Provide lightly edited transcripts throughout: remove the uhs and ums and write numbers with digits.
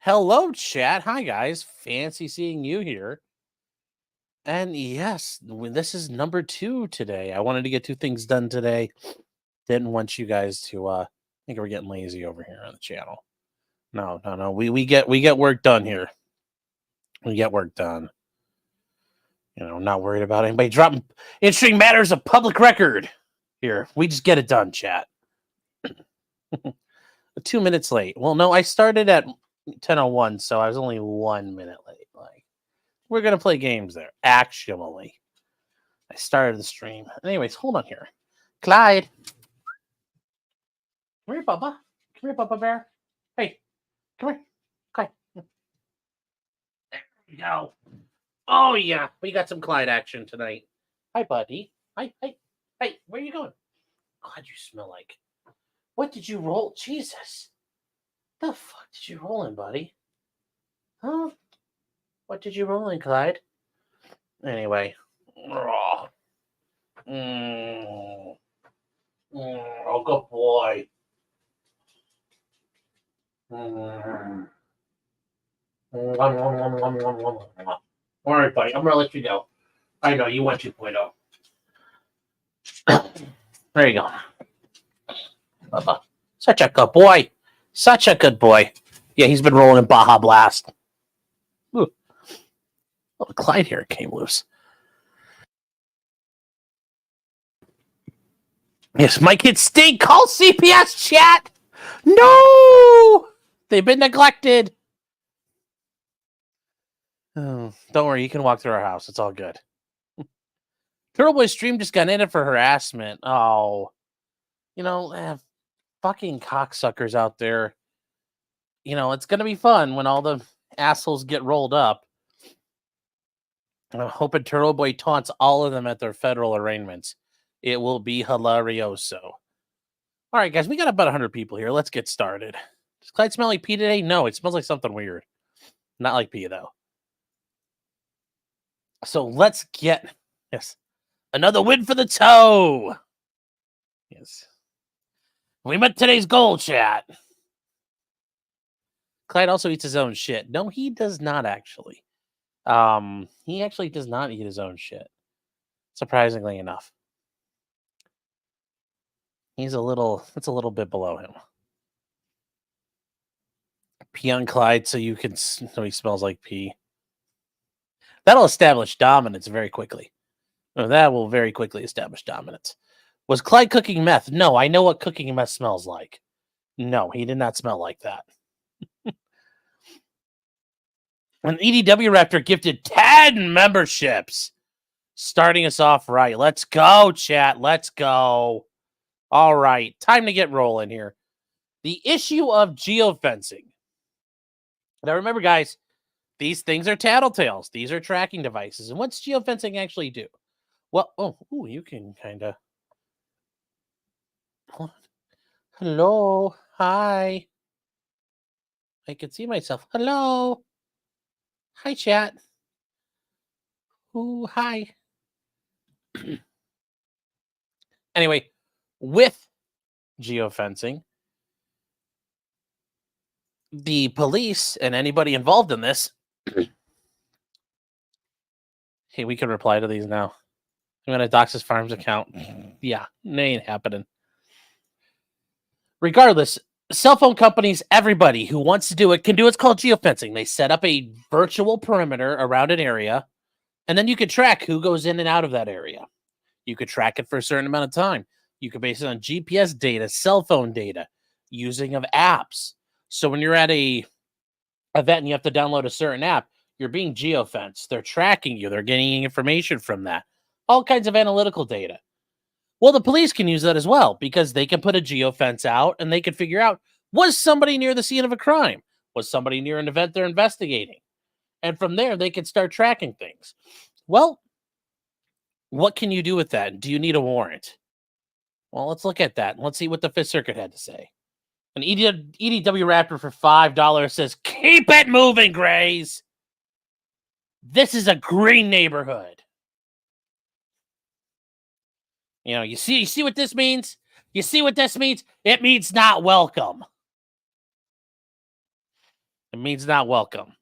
Hello, chat. Hi, guys. Fancy seeing you here. And yes, this is number 2 today. I wanted to get 2 things done today. Didn't want you guys to think we're getting lazy over here on the channel. No. We get work done here. We get work done. Not worried about anybody dropping interesting matters of public record here. We just get it done, chat. 2 minutes late. Well, no, I started at 10:01, so I was only 1 minute late. We're going to play games there, actually. I started the stream. Anyways, hold on here. Clyde. Come here, Bubba. Come here, Bubba Bear. Hey, come here. Clyde. There we go. Oh, yeah. We got some Clyde action tonight. Hi, buddy. Hi. Hey, where are you going? God, you smell like... What did you roll? Jesus. The fuck did you roll in, buddy? Huh? What did you roll in, Clyde? Anyway. Oh, good boy. All right, buddy. I'm going to let you go. I know, you went 2.0. There you go. Bubba. Such a good boy. Such a good boy. Yeah, he's been rolling in Baja Blast. Ooh. Oh, Clyde here came loose. Yes, my kids stink. Call CPS, chat. No! They've been neglected. Oh, don't worry. You can walk through our house. It's all good. Turtle Boy's stream just got in it for harassment. Oh. Fucking cocksuckers out there. It's going to be fun when all the assholes get rolled up. I'm hoping Turtle Boy taunts all of them at their federal arraignments. It will be hilarioso. All right, guys, we got about 100 people here. Let's get started. Does Clyde smell like pee today? No, it smells like something weird. Not like pee, though. So let's get... Yes. Another win for the toe. Yes. We met today's goal, chat. Clyde also eats his own shit. No, he does not, actually. He actually does not eat his own shit. Surprisingly enough. It's a little bit below him. Pee on Clyde so he smells like pee. That'll establish dominance very quickly. That will very quickly establish dominance. Was Clyde cooking meth? No, I know what cooking meth smells like. No, he did not smell like that. An EDW Raptor gifted 10 memberships. Starting us off right. Let's go, chat. Let's go. All right. Time to get rolling here. The issue of geofencing. Now, remember, guys, these things are tattletales. These are tracking devices. And what's geofencing actually do? Well, you can kind of... Hello. Hi. I can see myself. Hello. Hi, chat. Ooh, hi. Anyway, with geofencing, the police and anybody involved in this... Hey, we can reply to these now. I'm going to dox his farm's account. Yeah, it ain't happening. Regardless, cell phone companies, everybody who wants to do it can do what's called geofencing. They set up a virtual perimeter around an area, and then you can track who goes in and out of that area. You could track it for a certain amount of time. You could base it on GPS data, cell phone data, using of apps. So when you're at a event and you have to download a certain app, you're being geofenced. They're tracking you. They're getting information from that. All kinds of analytical data. Well, the police can use that as well because they can put a geofence out and they can figure out, was somebody near the scene of a crime? Was somebody near an event they're investigating? And from there, they can start tracking things. Well, what can you do with that? Do you need a warrant? Well, let's look at that. Let's see what the Fifth Circuit had to say. An EDW Raptor for $5 says, keep it moving, Grays. This is a green neighborhood. You see what this means? You see what this means? It means not welcome. It means not welcome.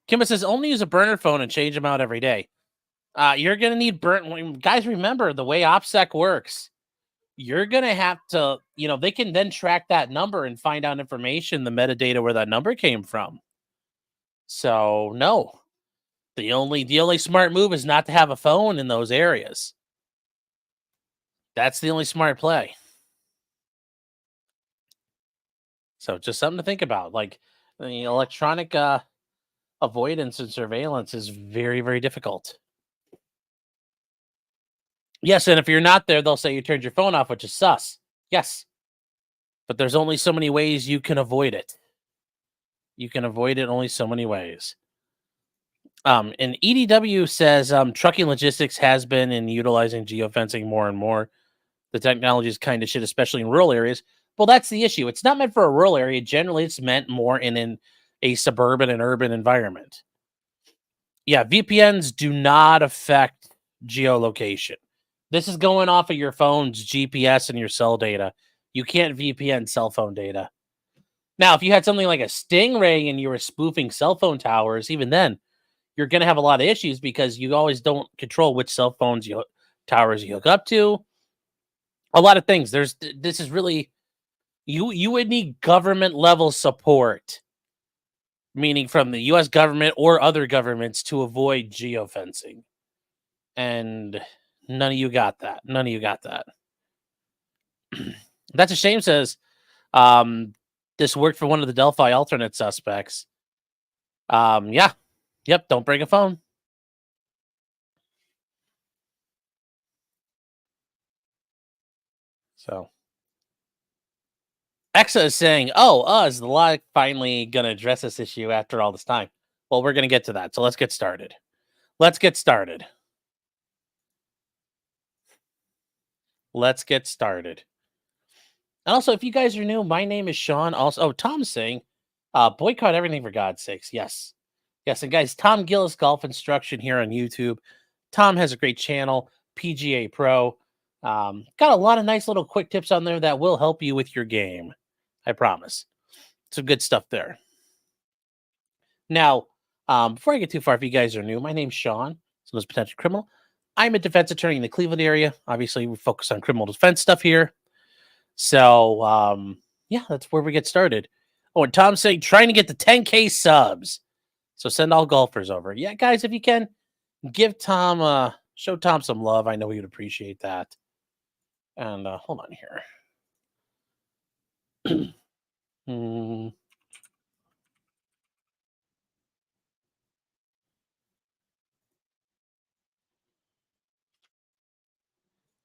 Kimba says only use a burner phone and change them out every day. You're going to need guys, remember the way OPSEC works. You're going to have to, they can then track that number and find out information, the metadata where that number came from. So no, the only smart move is not to have a phone in those areas. That's the only smart play. So just something to think about. Like the electronic avoidance and surveillance is very, very difficult. Yes, and if you're not there, they'll say you turned your phone off, which is sus. Yes. But there's only so many ways you can avoid it. You can avoid it only so many ways. And EDW says trucking logistics has been in utilizing geofencing more and more. The technology is kind of shit, especially in rural areas. Well, that's the issue. It's not meant for a rural area. Generally, it's meant more in a suburban and urban environment. Yeah, VPNs do not affect geolocation. This is going off of your phone's GPS and your cell data. You can't VPN cell phone data. Now, if you had something like a Stingray and you were spoofing cell phone towers, even then, you're going to have a lot of issues because you always don't control which cell phones towers you hook up to. A lot of things. This is really, you would need government level support, meaning from the U.S. government or other governments, to avoid geofencing. And none of you got that. None of you got that. That's a shame, says this worked for one of the Delphi alternate suspects. Yeah. Yep, don't bring a phone. So Exa is saying, is the law finally going to address this issue after all this time? Well, we're going to get to that. So let's get started. Let's get started. And also, if you guys are new, my name is Sean. Also, Tom's saying, boycott everything for God's sakes. Yes. Yes, and guys, Tom Gillis Golf Instruction here on YouTube. Tom has a great channel, PGA Pro. Got a lot of nice little quick tips on there that will help you with your game. I promise. Some good stuff there. Now, before I get too far, if you guys are new, my name's Sean, so as potential criminal. I'm a defense attorney in the Cleveland area. Obviously, we focus on criminal defense stuff here. So, yeah, that's where we get started. Oh, and Tom's saying, trying to get to 10K subs. So send all golfers over. Yeah, guys, if you can, give Tom, show Tom some love. I know he would appreciate that. And hold on here.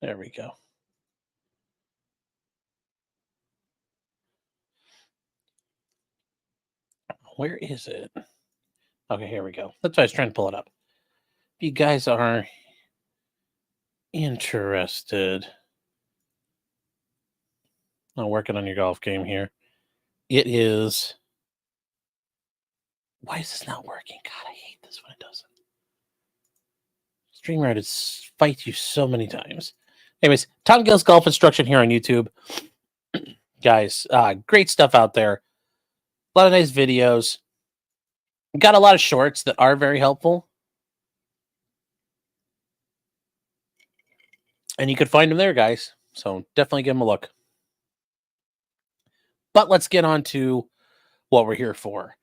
There we go. Where is it? Okay, here we go. That's why I was trying to pull it up. If you guys are interested, I'm working on your golf game here. It is. Why is this not working? God, I hate this when it doesn't. StreamYard has fight you so many times. Anyways, Tom Gillis Golf Instruction here on YouTube. Guys, great stuff out there. A lot of nice videos. Got a lot of shorts that are very helpful. And you could find them there, guys. So definitely give them a look. But let's get on to what we're here for.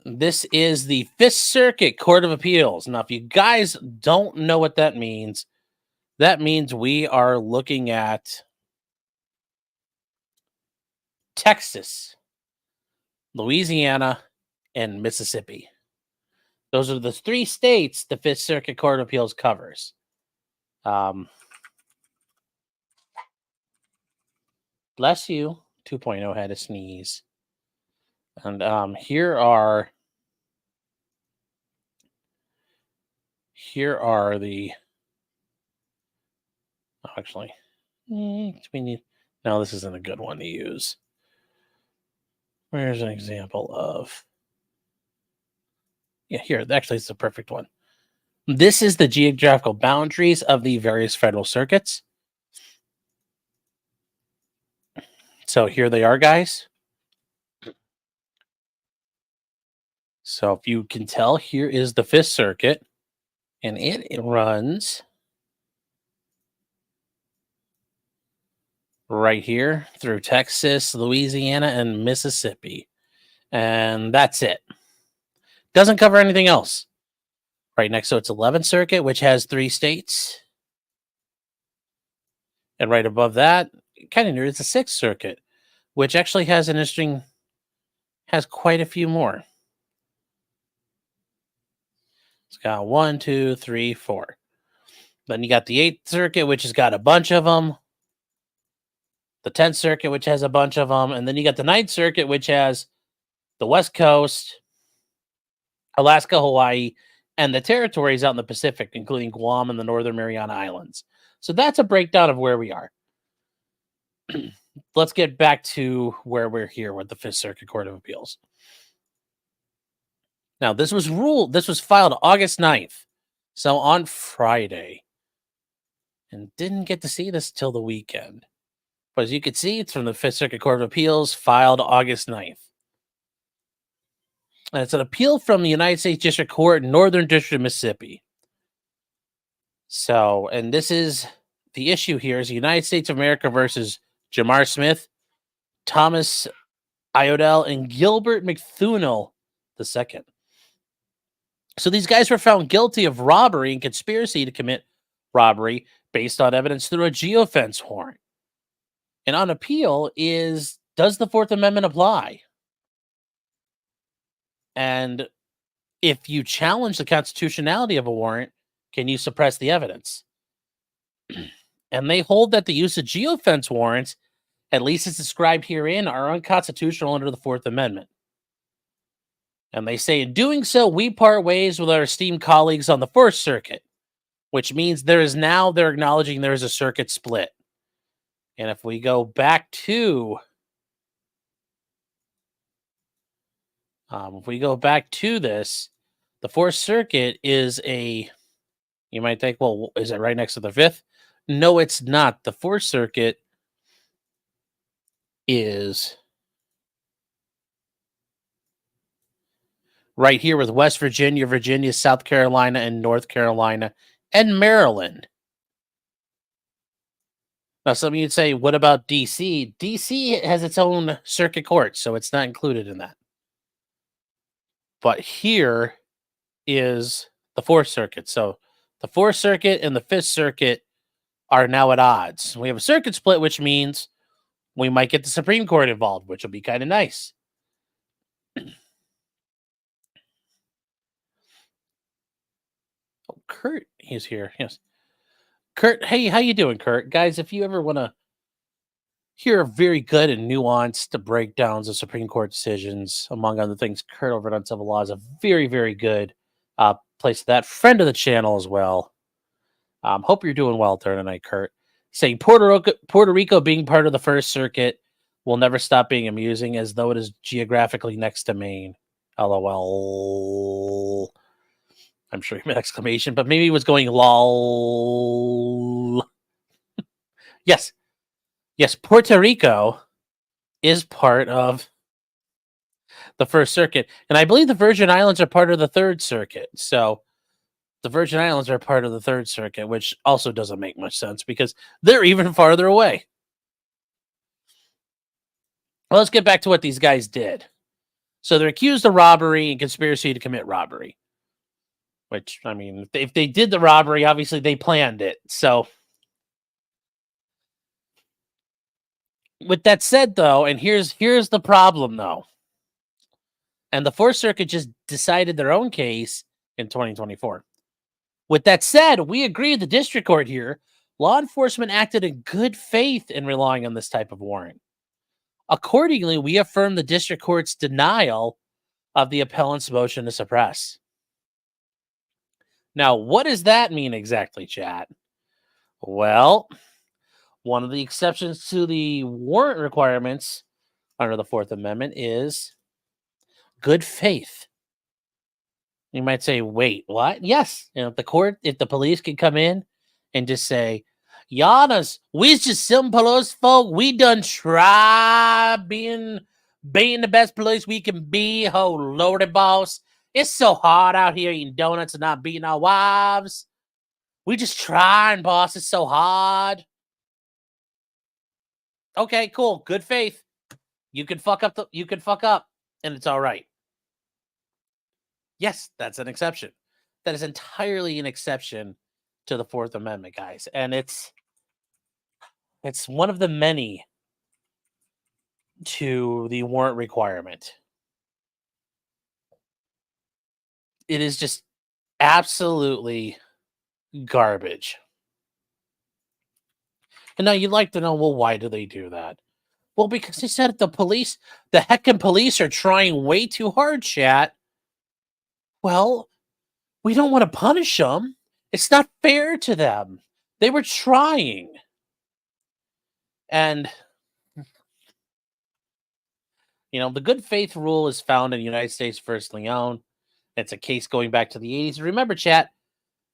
This is the Fifth Circuit Court of Appeals. Now, if you guys don't know what that means we are looking at Texas, Louisiana, and Mississippi. Those are the three states the Fifth Circuit Court of Appeals covers. Bless you. 2.0 had a sneeze. And here are the. Actually, we need. No, this isn't a good one to use. Where's an example of? Yeah, here. Actually, it's the perfect one. This is the geographical boundaries of the various federal circuits. So here they are, guys. So if you can tell, here is the Fifth Circuit, and it runs right here through Texas, Louisiana, and Mississippi. And that's it. Doesn't cover anything else. Right next to it's 11th Circuit, which has 3 states. And right above that, kind of near, it's the 6th Circuit, which actually has quite a few more. It's got 1, 2, 3, 4. Then you got the 8th Circuit, which has got a bunch of them. The 10th Circuit, which has a bunch of them. And then you got the 9th Circuit, which has the West Coast, Alaska, Hawaii, and the territories out in the Pacific, including Guam and the Northern Mariana Islands. So that's a breakdown of where we are. Let's get back to where we're here with the Fifth Circuit Court of Appeals. Now, this was filed August 9th, so on Friday. And didn't get to see this till the weekend. But as you can see, it's from the Fifth Circuit Court of Appeals, filed August 9th. And it's an appeal from the United States District Court, Northern District of Mississippi. So, and this is the issue here is the United States of America versus Jamar Smith, Thomas Iodell, and Gilbert McThunel II. So these guys were found guilty of robbery and conspiracy to commit robbery based on evidence through a geofence warrant. And on appeal is, does the Fourth Amendment apply? And if you challenge the constitutionality of a warrant, can you suppress the evidence? And they hold that the use of geofence warrants, at least as described herein, are unconstitutional under the Fourth Amendment. And they say, in doing so, we part ways with our esteemed colleagues on the Fourth Circuit, which means they're acknowledging there is a circuit split. And if we go back to this, the Fourth Circuit is you might think, well, is it right next to the Fifth? No, it's not. The Fourth Circuit is right here with West Virginia, Virginia, South Carolina, and North Carolina, and Maryland. Now, some of you'd say, what about D.C.? D.C. has its own circuit court, so it's not included in that. But here is the Fourth Circuit. So the Fourth Circuit and the Fifth Circuit are now at odds. We have a circuit split, which means we might get the Supreme Court involved, which will be kind of nice. Oh, Kurt, he's here. Yes. Kurt, hey, how you doing, Kurt? Guys, if you ever want to hear very good and nuanced breakdowns of Supreme Court decisions, among other things, Kurt over at Uncivil Law is a very, very good place for that. Friend of the channel as well. Hope you're doing well there tonight, Kurt. Saying Puerto Rico being part of the First Circuit will never stop being amusing, as though it is geographically next to Maine. LOL. I'm sure he meant exclamation, but maybe he was going lol. Yes. Yes, Puerto Rico is part of the First Circuit. And I believe the Virgin Islands are part of the Third Circuit. So the Virgin Islands are part of the Third Circuit, which also doesn't make much sense because they're even farther away. Well, let's get back to what these guys did. So they're accused of robbery and conspiracy to commit robbery. Which, I mean, if they did the robbery, obviously they planned it. So with that said, though, and here's the problem, though. And the Fourth Circuit just decided their own case in 2024. With that said, we agree with the district court here. Law enforcement acted in good faith in relying on this type of warrant. Accordingly, we affirm the district court's denial of the appellant's motion to suppress. Now, what does that mean exactly, chat? Well, one of the exceptions to the warrant requirements under the Fourth Amendment is good faith. You might say, wait, what? Yes. If the police can come in and just say, Giannis, we's just simple as folk. We done try being the best place we can be. Oh, lordy, boss. It's so hard out here eating donuts and not beating our wives. We just trying, boss. It's so hard. Okay, cool. Good faith. You can fuck up, and it's all right. Yes, that's an exception. That is entirely an exception to the Fourth Amendment, guys. And it's one of the many to the warrant requirement. It is just absolutely garbage. And now you'd like to know, well, why do they do that? Well, because they said the heckin' police are trying way too hard, chat. Well, we don't want to punish them. It's not fair to them. They were trying. And, the good faith rule is found in United States versus Leon. It's a case going back to the 80s. Remember, chat,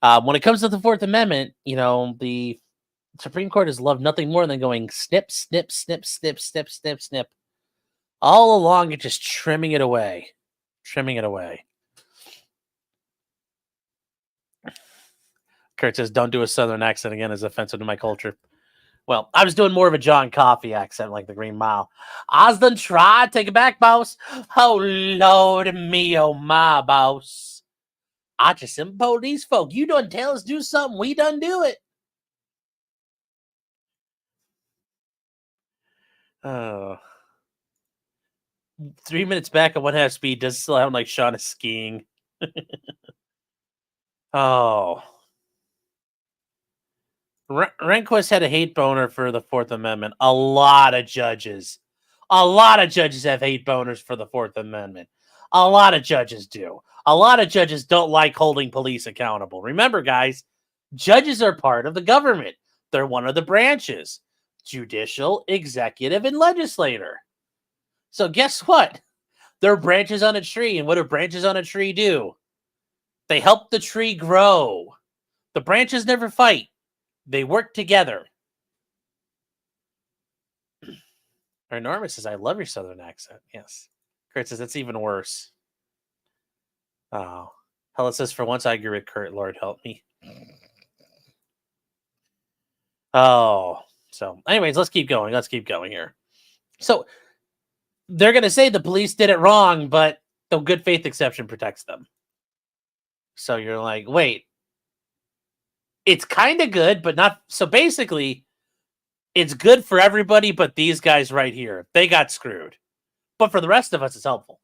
when it comes to the Fourth Amendment, the Supreme Court has loved nothing more than going snip, snip, snip, snip, snip, snip, snip. All along, it's just trimming it away. Trimming it away. Kurt says, don't do a Southern accent again. It's offensive to my culture. Well, I was doing more of a John Coffey accent like the Green Mile. I was done try. Take it back, boss. Oh, Lord me, oh, my, boss. I just impo these folk. You done tell us do something. We done do it. Oh. 3 minutes back at 1/2 speed does sound like Sean is skiing. Oh. Rehnquist had a hate boner for the Fourth Amendment. A lot of judges have hate boners for the Fourth Amendment. A lot of judges do. A lot of judges don't like holding police accountable. Remember, guys, judges are part of the government. They're one of the branches: judicial, executive, and legislator. So guess what? They're branches on a tree. And what do branches on a tree do? They help the tree grow. The branches never fight. They work together. Enormous says, I love your Southern accent. Yes. Kurt says, that's even worse. Oh. Hella says, for once I agree with Kurt. Lord help me. Oh. So, anyways, let's keep going. Let's keep going here. So, they're going to say the police did it wrong, but the good faith exception protects them. So, you're like, wait. It's kind of good, but not. So, basically, it's good for everybody but these guys right here. They got screwed. But for the rest of us, it's helpful.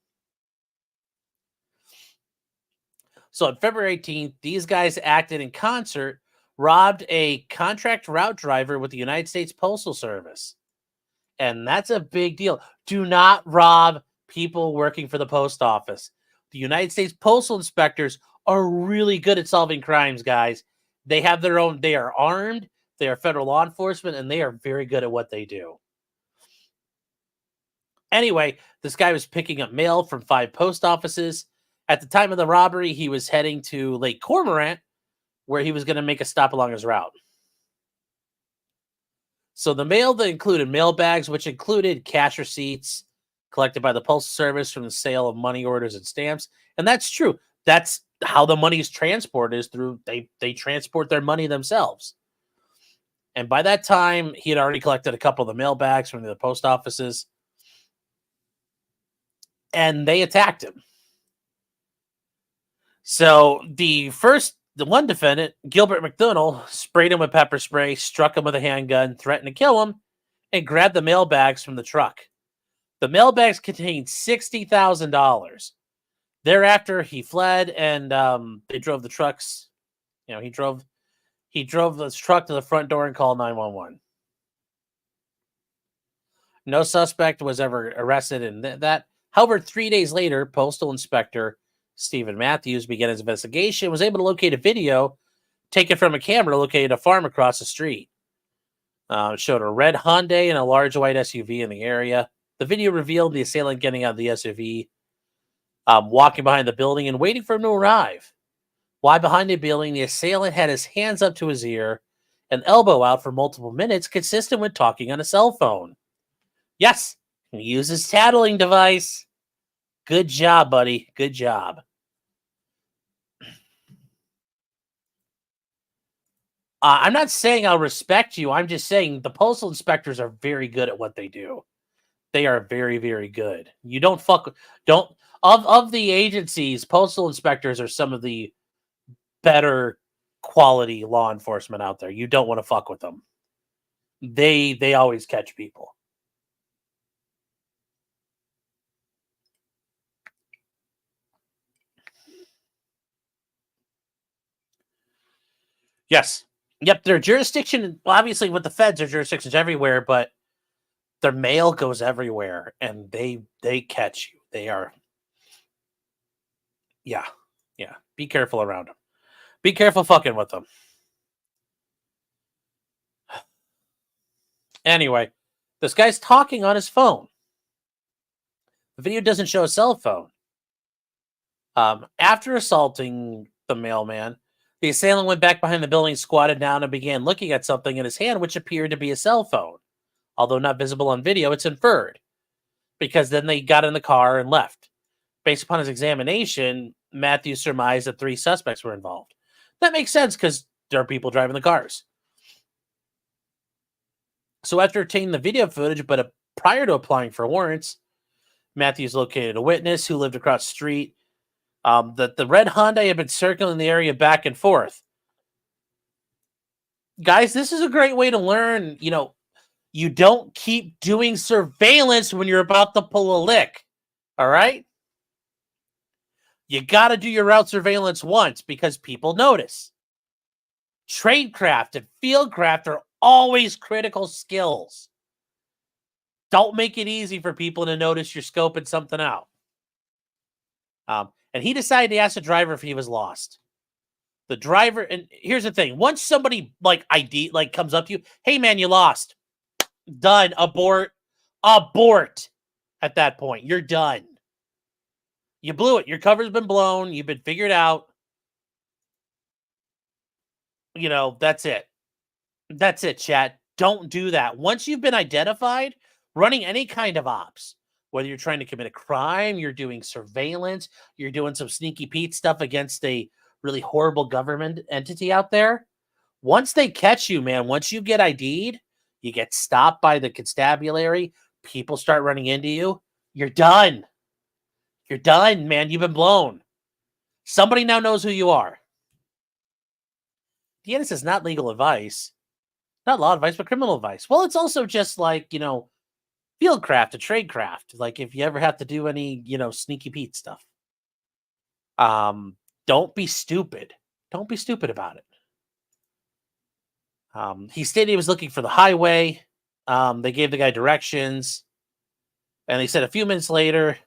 So on February 18th, these guys acted in concert, robbed a contract route driver with the United States Postal Service. And that's a big deal. Do not rob people working for the post office. The United States Postal Inspectors are really good at solving crimes, guys. They have their own, they are armed, they are federal law enforcement, and they are very good at what they do. Anyway, this guy was picking up mail from 5 post offices. At the time of the robbery, he was heading to Lake Cormorant, where he was going to make a stop along his route. So the mail that included mail bags, which included cash receipts collected by the Postal Service from the sale of money orders and stamps. And that's true. That's how the money is transported, is through they transport their money themselves. And by that time, he had already collected a couple of the mail bags from the post offices. And they attacked him. So the one defendant, Gilbert McDonnell, sprayed him with pepper spray, struck him with a handgun, threatened to kill him, and grabbed the mail bags from the truck. The mail bags contained $60,000. Thereafter, he fled, and they drove the trucks. He drove this truck to the front door and called 911. No suspect was ever arrested in that. However, 3 days later, Postal Inspector Stephen Matthews began his investigation, was able to locate a video taken from a camera located at a farm across the street. It showed a red Hyundai and a large white SUV in the area. The video revealed the assailant getting out of the SUV, walking behind the building and waiting for him to arrive. While behind the building, the assailant had his hands up to his ear an elbow out for multiple minutes, consistent with talking on a cell phone. Yes, he uses tattling device. Good job, buddy. Good job. I'm not saying I'll respect you. I'm just saying the postal inspectors are very good at what they do. They are very, very good. You don't don't of the agencies, postal inspectors are some of the better quality law enforcement out there. You don't want to fuck with them. They always catch people. Yes. Yep, their jurisdiction, well, obviously with the feds, their jurisdictions everywhere, but their mail goes everywhere and they catch you. They are yeah. Yeah. Be careful around them. Be careful fucking with them. Anyway, this guy's talking on his phone. The video doesn't show a cell phone. After assaulting the mailman, the assailant went back behind the building, squatted down, and began looking at something in his hand, which appeared to be a cell phone. Although not visible on video, it's inferred, because then they got in the car and left. Based upon his examination, Matthews surmised that 3 suspects were involved. That makes sense because there are people driving the cars. So after obtaining the video footage, but prior to applying for warrants, Matthews located a witness who lived across the street. That the red Hyundai had been circling the area back and forth. Guys, this is a great way to learn, you don't keep doing surveillance when you're about to pull a lick. All right? You got to do your route surveillance once because people notice. Tradecraft and fieldcraft are always critical skills. Don't make it easy for people to notice you're scoping something out. And he decided to ask the driver if he was lost. The driver, and here's the thing: once somebody comes up to you, hey man, you lost. Done. Abort. At that point, you're done. You blew it. Your cover's been blown. You've been figured out. That's it. That's it, chat. Don't do that. Once you've been identified, running any kind of ops, whether you're trying to commit a crime, you're doing surveillance, you're doing some sneaky Pete stuff against a really horrible government entity out there. Once they catch you, man, once you get ID'd, you get stopped by the constabulary, people start running into you, you're done. You're done, man. You've been blown. Somebody now knows who you are. The this is not legal advice, not law advice, but criminal advice. Well, it's also just like, fieldcraft and tradecraft. Like if you ever have to do any, sneaky Pete stuff. Don't be stupid. Don't be stupid about it. He stated he was looking for the highway. They gave the guy directions. And they said a few minutes later,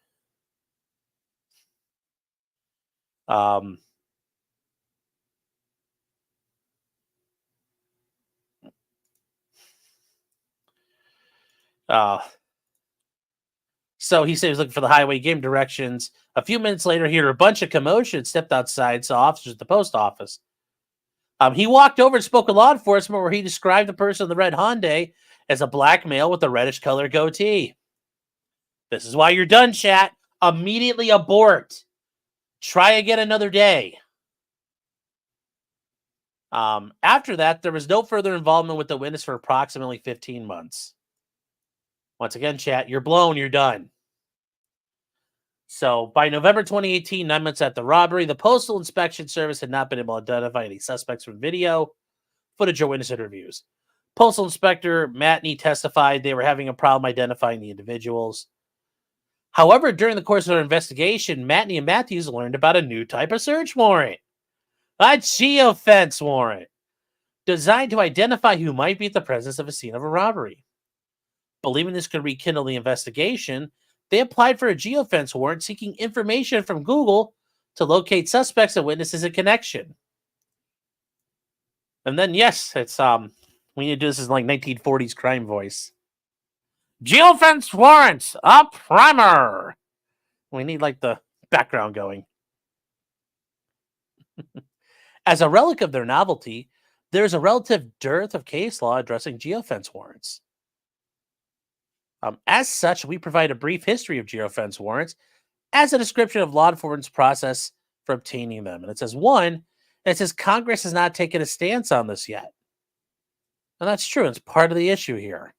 so he said he was looking for the highway, gave him directions. A few minutes later, he heard a bunch of commotion, stepped outside, saw officers at the post office. He walked over and spoke with law enforcement where he described the person in the red Hyundai as a black male with a reddish color goatee. This is why you're done, chat. Immediately abort. Try again another day. After that, there was no further involvement with the witness for approximately 15 months. Once again, chat, you're blown, you're done. So by November 2018, 9 months after the robbery, the Postal Inspection Service had not been able to identify any suspects from video, footage, or witness interviews. Postal Inspector Matney testified they were having a problem identifying the individuals. However, during the course of their investigation, Matney and Matthews learned about a new type of search warrant. A geofence warrant, designed to identify who might be at the presence of a scene of a robbery. Believing this could rekindle the investigation, they applied for a geofence warrant seeking information from Google to locate suspects and witnesses in connection. And then, yes, it's we need to do this in like 1940s crime voice. Geofence warrants, a primer. We need like the background going. As a relic of their novelty, there's a relative dearth of case law addressing geofence warrants. As such, we provide a brief history of geofence warrants as a description of law enforcement's process for obtaining them. And it says, one, it says Congress has not taken a stance on this yet. And that's true. It's part of the issue here.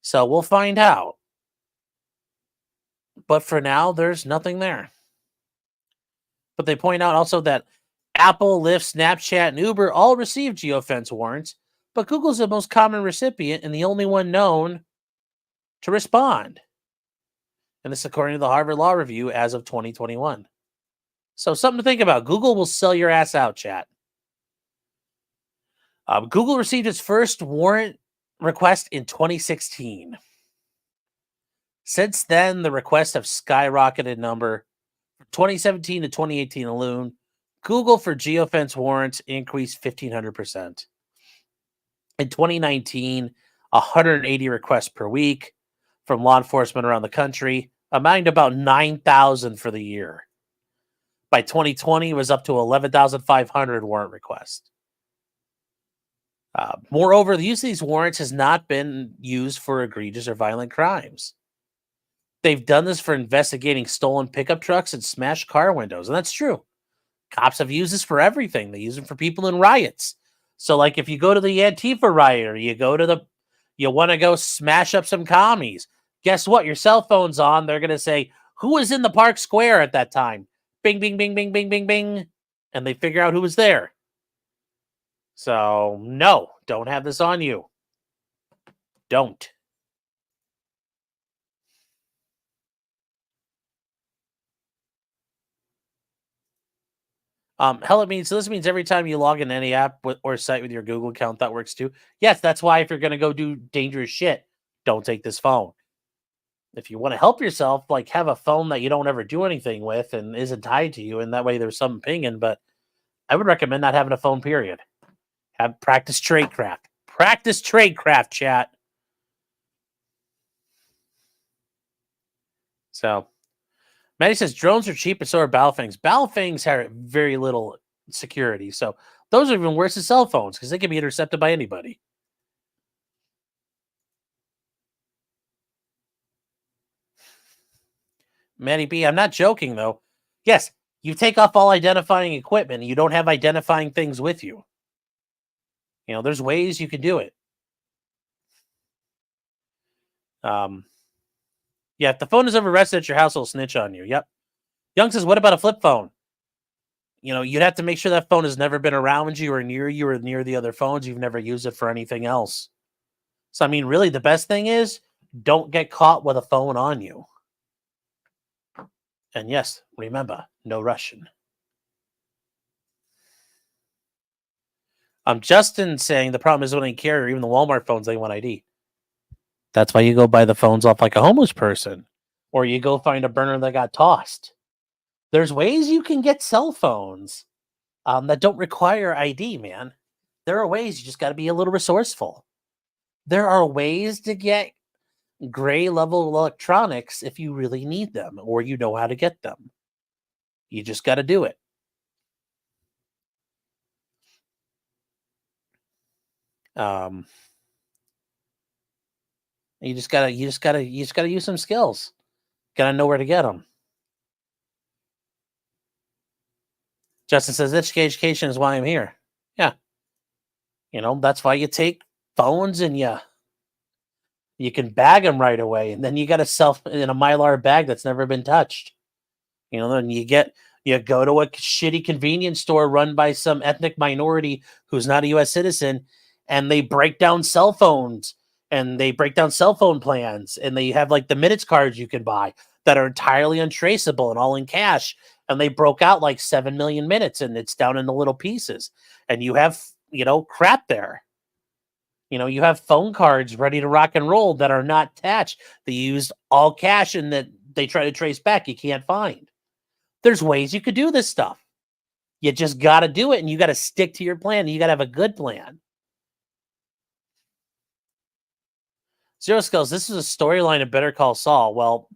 So we'll find out. But for now, there's nothing there. But they point out also that Apple, Lyft, Snapchat, and Uber all receive geofence warrants, but Google's the most common recipient and the only one known to respond. And this according to the Harvard Law Review as of 2021. So something to think about. Google will sell your ass out, chat. Google received its first warrant request in 2016. Since then, the requests have skyrocketed in number. From 2017 to 2018 alone, Google for geofence warrants increased 1,500%. In 2019, 180 requests per week from law enforcement around the country, amounting to about 9,000 for the year. By 2020, it was up to 11,500 warrant requests. Moreover, the use of these warrants has not been used for egregious or violent crimes. They've done this for investigating stolen pickup trucks and smashed car windows, and that's true. Cops have used this for everything. They use them for people in riots. So, like, if you go to the Antifa riot or you want to go smash up some commies, guess what? Your cell phone's on. They're going to say, who was in the park square at that time? Bing, bing, bing, bing, bing, bing, bing. And they figure out who was there. So, no, don't have this on you. Don't. Hell, this means every time you log in any app or site with your Google account, that works too. Yes, that's why if you're going to go do dangerous shit, don't take this phone. If you want to help yourself, like have a phone that you don't ever do anything with and isn't tied to you, and that way there's some pinging. But I would recommend not having a phone, period. Have practice tradecraft. Practice tradecraft, chat. So, Maddie says drones are cheap, and so are battle-fangs. Battle-fangs have very little security, so those are even worse than cell phones because they can be intercepted by anybody. Maddie B, I'm not joking though. Yes, you take off all identifying equipment, and you don't have identifying things with you. You know, there's ways you can do it. Yeah, if the phone is ever arrested at your house, it'll snitch on you. Yep. Young says, what about a flip phone? You know, you'd have to make sure that phone has never been around you or near the other phones. You've never used it for anything else. So, I mean, really, the best thing is don't get caught with a phone on you. And yes, remember, no Russian. Justin saying the problem is when they carry even the Walmart phones, they want ID. That's why you go buy the phones off like a homeless person, or you go find a burner that got tossed. There's ways you can get cell phones that don't require ID, man. There are ways. You just got to be a little resourceful. There are ways to get gray level electronics if you really need them or you know how to get them. You just got to do it. You just gotta use some skills. Gotta know where to get them. Justin says education is why I'm here. Yeah. You know, that's why you take phones and you can bag them right away. And then you got to sell in a Mylar bag that's never been touched. You know, then you go to a shitty convenience store run by some ethnic minority who's not a U.S. citizen, and they break down cell phones and they break down cell phone plans, and they have like the minutes cards you can buy that are entirely untraceable and all in cash. And they broke out like 7 million minutes, and it's down into little pieces. And you have, crap there. You have phone cards ready to rock and roll that are not attached. They used all cash and that they try to trace back. You can't find. There's ways you could do this stuff. You just got to do it, and you got to stick to your plan. You got to have a good plan. Zero Skills, this is a storyline of Better Call Saul. Well,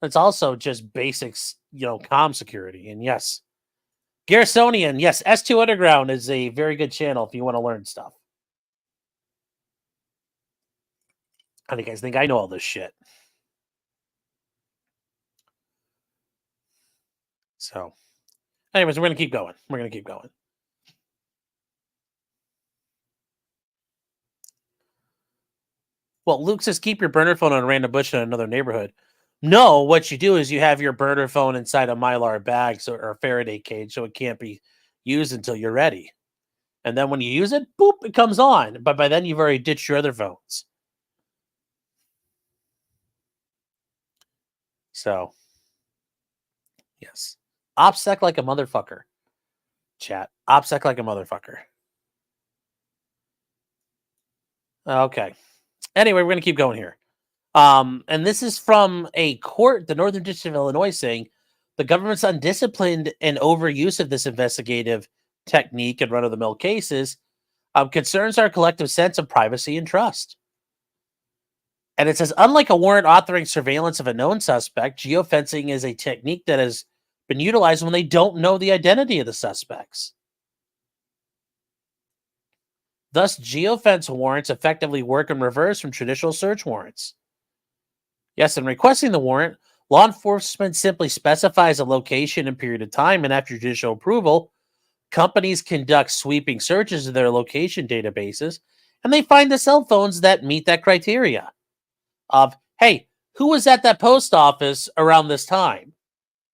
it's also just basics, comm security. And yes, Garrisonian, yes, S2 Underground is a very good channel if you want to learn stuff. How do you guys think I know all this shit? So, anyways, we're going to keep going. We're going to keep going. Well, Luke says keep your burner phone on a random bush in another neighborhood. No, what you do is you have your burner phone inside a Mylar bag or a Faraday cage so it can't be used until you're ready. And then when you use it, boop, it comes on. But by then you've already ditched your other phones. So, yes. OPSEC like a motherfucker. Chat. OPSEC like a motherfucker. Okay. Anyway, we're going to keep going here. And this is from a court, the Northern District of Illinois, saying the government's undisciplined and overuse of this investigative technique in run-of-the-mill cases concerns our collective sense of privacy and trust. And it says, unlike a warrant authoring surveillance of a known suspect, geofencing is a technique that has been utilized when they don't know the identity of the suspects. Thus, geofence warrants effectively work in reverse from traditional search warrants. Yes, in requesting the warrant, law enforcement simply specifies a location and period of time, and after judicial approval, companies conduct sweeping searches of their location databases, and they find the cell phones that meet that criteria of, hey, who was at that post office around this time?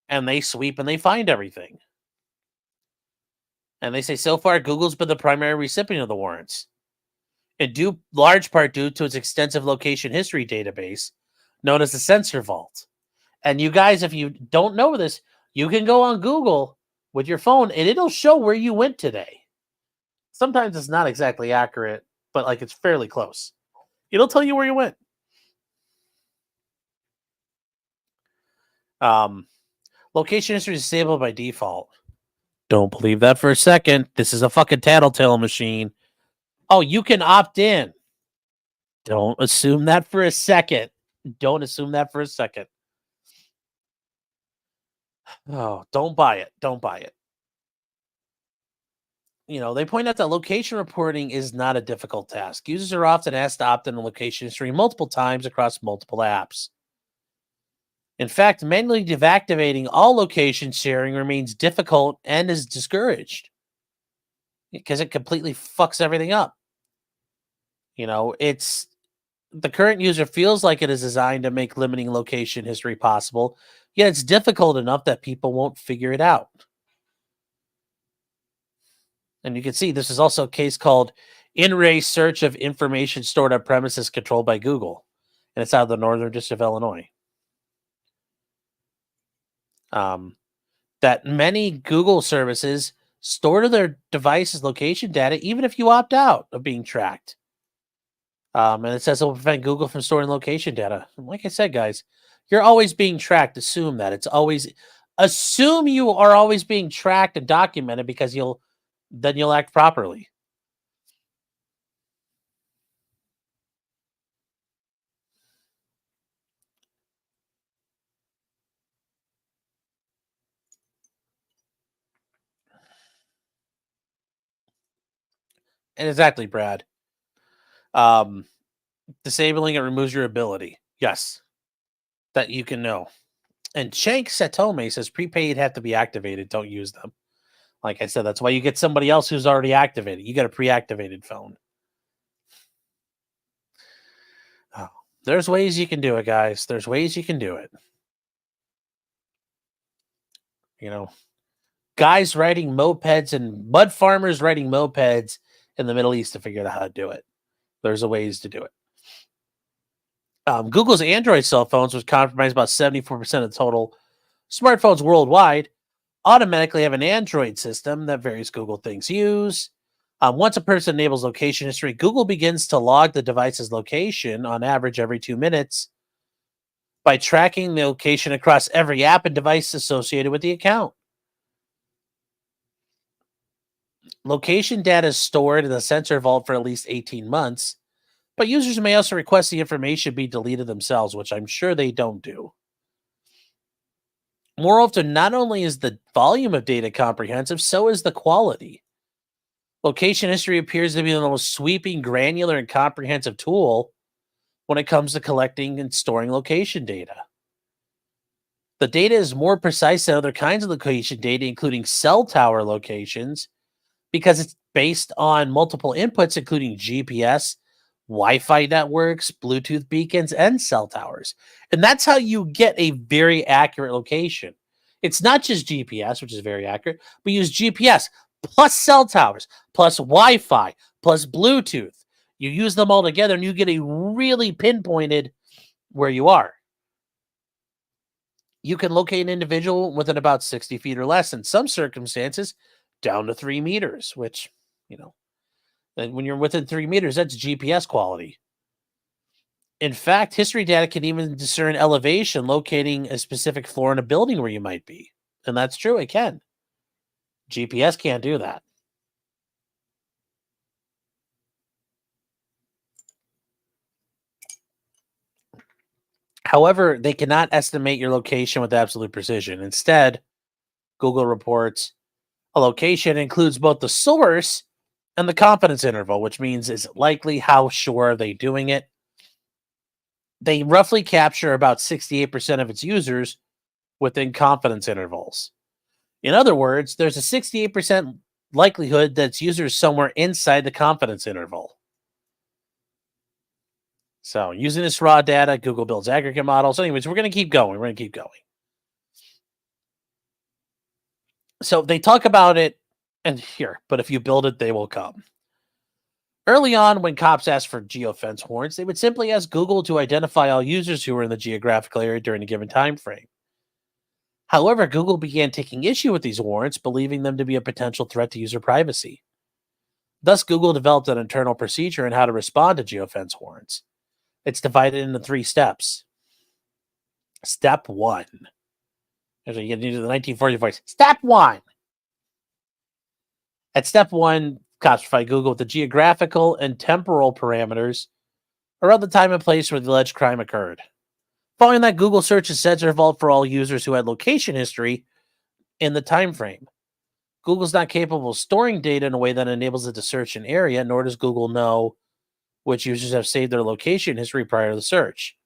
And they sweep and they find everything. And they say, so far, Google's been the primary recipient of the warrants, in due large part due to its extensive location history database, known as the Sensor Vault. And you guys, if you don't know this, you can go on Google with your phone and it'll show where you went today. Sometimes it's not exactly accurate, but like it's fairly close. It'll tell you where you went. Location history is disabled by default. Don't believe that for a second. This is a fucking tattletale machine. Oh, you can opt in. Don't assume that for a second. Don't assume that for a second. Oh, don't buy it. Don't buy it. You know, they point out that location reporting is not a difficult task. Users are often asked to opt in on location history multiple times across multiple apps. In fact, manually deactivating all location sharing remains difficult and is discouraged because it completely fucks everything up. You know, it's the current user feels like it is designed to make limiting location history possible, yet it's difficult enough that people won't figure it out. And you can see this is also a case called in-ray search of information stored on premises controlled by Google. And it's out of the Northern District of Illinois. That many Google services store to their device's location data, even if you opt out of being tracked. And it says it will prevent Google from storing location data. And like I said, guys, you're always being tracked. Assume that. Assume you are always being tracked and documented because you'll act properly. And exactly, Brad. Disabling it removes your ability. Yes. That you can know. And Shank Satome says prepaid have to be activated. Don't use them. Like I said, that's why you get somebody else who's already activated. You got a pre-activated phone. Oh, there's ways you can do it, guys. There's ways you can do it. You know, guys riding mopeds and mud farmers riding mopeds in the Middle East to figure out how to do it. There's a ways to do it. Google's Android cell phones, which comprise about 74% of the total smartphones worldwide, automatically have an Android system that various Google things use. Once a person enables location history, Google begins to log the device's location on average every 2 minutes by tracking the location across every app and device associated with the account. Location data is stored in the sensor vault for at least 18 months, but users may also request the information be deleted themselves, which I'm sure they don't do. More often, not only is the volume of data comprehensive, so is the quality. Location history appears to be the most sweeping, granular, and comprehensive tool when it comes to collecting and storing location data. The data is more precise than other kinds of location data, including cell tower locations, because it's based on multiple inputs, including GPS, Wi Fi networks, Bluetooth beacons, and cell towers. And that's how you get a very accurate location. It's not just GPS, which is very accurate, but use GPS plus cell towers, plus Wi Fi, plus Bluetooth. You use them all together and you get a really pinpointed where you are. You can locate an individual within about 60 feet or less, in some circumstances, down to 3 meters, which, you know, and when you're within 3 meters, that's GPS quality. In fact, history data can even discern elevation, locating a specific floor in a building where you might be. And that's true, it can. GPS can't do that. However, they cannot estimate your location with absolute precision. Instead, Google reports a location includes both the source and the confidence interval, which means is it likely, how sure are they doing it. They roughly capture about 68% of its users within confidence intervals. In other words, there's a 68% likelihood that its users somewhere inside the confidence interval. So, using this raw data, Google builds aggregate models. Anyways, we're going to keep going. We're going to keep going. So, they talk about it, and here, but if you build it, they will come. Early on, when cops asked for geofence warrants, they would simply ask Google to identify all users who were in the geographical area during a given time frame. However, Google began taking issue with these warrants, believing them to be a potential threat to user privacy. Thus, Google developed an internal procedure on how to respond to geofence warrants. It's divided into 3 steps. Step 1. Actually, you get into the 1940 voice. Step 1. At step 1, cops provide Google with the geographical and temporal parameters around the time and place where the alleged crime occurred. Following that, Google searches sensor vault for all users who had location history in the time frame. Google's not capable of storing data in a way that enables it to search an area, nor does Google know which users have saved their location history prior to the search.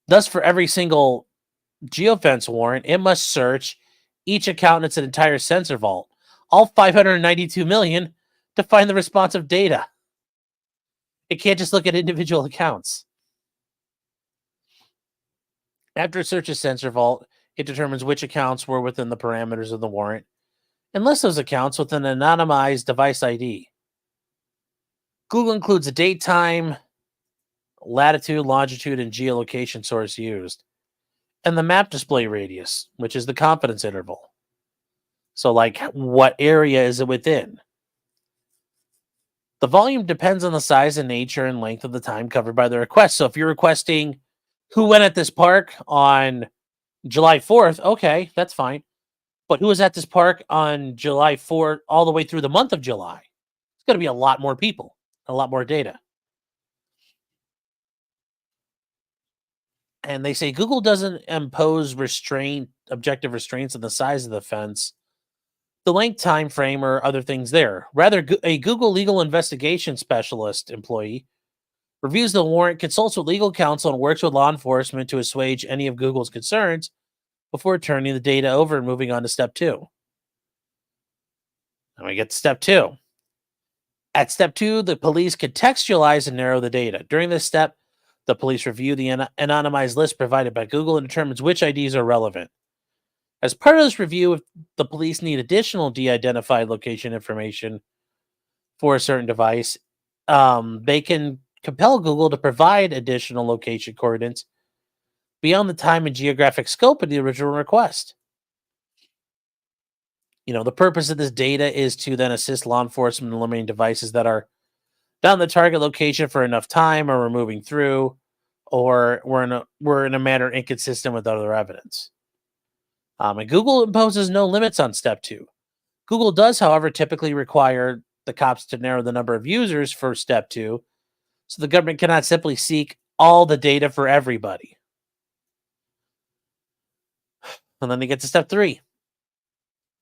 Thus, for every single geofence warrant, it must search each account in its entire sensor vault, all 592 million, to find the responsive data. It can't just look at individual accounts. After it searches sensor vault, it determines which accounts were within the parameters of the warrant and lists those accounts with an anonymized device ID. Google includes the date, time, latitude, longitude, and geolocation source used, and the map display radius, which is the confidence interval. So, like, what area is it within? The volume depends on the size and nature and length of the time covered by the request. So, if you're requesting who went at this park on July 4th, okay, that's fine. But who was at this park on July 4th all the way through the month of July? It's going to be a lot more people, a lot more data. And they say Google doesn't impose objective restraints on the size of the fence, the length, time frame, or other things there. Rather, a Google legal investigation specialist employee reviews the warrant, consults with legal counsel, and works with law enforcement to assuage any of Google's concerns before turning the data over and moving on to step 2. And we get to step 2. At step 2, the police contextualize and narrow the data. During this step, the police review the anonymized list provided by Google and determines which IDs are relevant. As part of this review, if the police need additional de-identified location information for a certain device, they can compel Google to provide additional location coordinates beyond the time and geographic scope of the original request. The purpose of this data is to then assist law enforcement in eliminating devices that are down the target location for enough time, or we're moving through, or we're in a manner inconsistent with other evidence. And Google imposes no limits on step 2. Google does, however, typically require the cops to narrow the number of users for step 2, so the government cannot simply seek all the data for everybody. And then they get to step 3.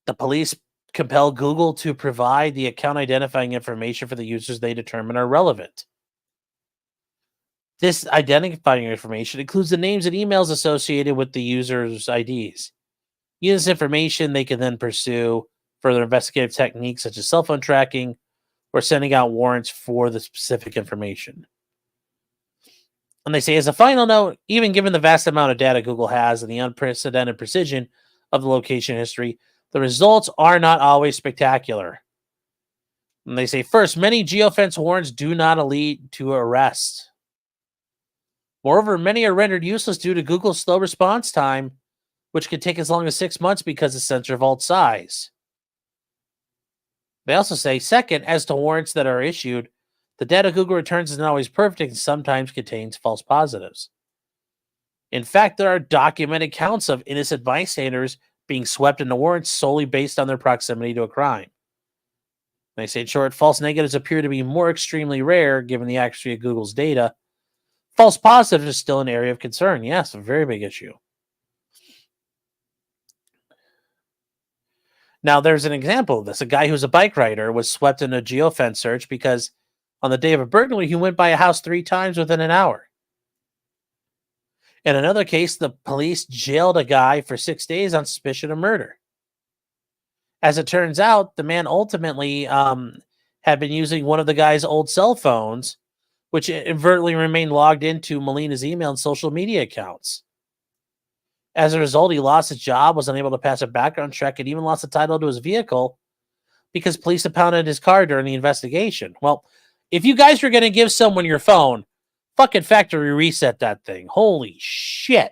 The police compel Google to provide the account identifying information for the users they determine are relevant. This identifying information includes the names and emails associated with the user's IDs. Using this information, they can then pursue further investigative techniques such as cell phone tracking or sending out warrants for the specific information. And they say, as a final note, even given the vast amount of data Google has and the unprecedented precision of the location history, the results are not always spectacular. And they say, first, many geofence warrants do not lead to arrest. Moreover, many are rendered useless due to Google's slow response time, which could take as long as 6 months because of sensor vault size. They also say, second, as to warrants that are issued, the data Google returns is not always perfect and sometimes contains false positives. In fact, there are documented counts of innocent bystanders being swept into warrants solely based on their proximity to a crime. They say, in short, false negatives appear to be more extremely rare given the accuracy of Google's data. False positives is still an area of concern. Yes, a very big issue. Now, there's an example of this. A guy who's a bike rider was swept in a geofence search because on the day of a burglary, he went by a house 3 times within an hour. In another case, the police jailed a guy for 6 days on suspicion of murder. As it turns out, the man ultimately had been using one of the guy's old cell phones, which inadvertently remained logged into Molina's email and social media accounts. As a result, he lost his job, was unable to pass a background check, and even lost the title to his vehicle because police impounded his car during the investigation. Well, if you guys are going to give someone your phone, fucking factory reset that thing. Holy shit.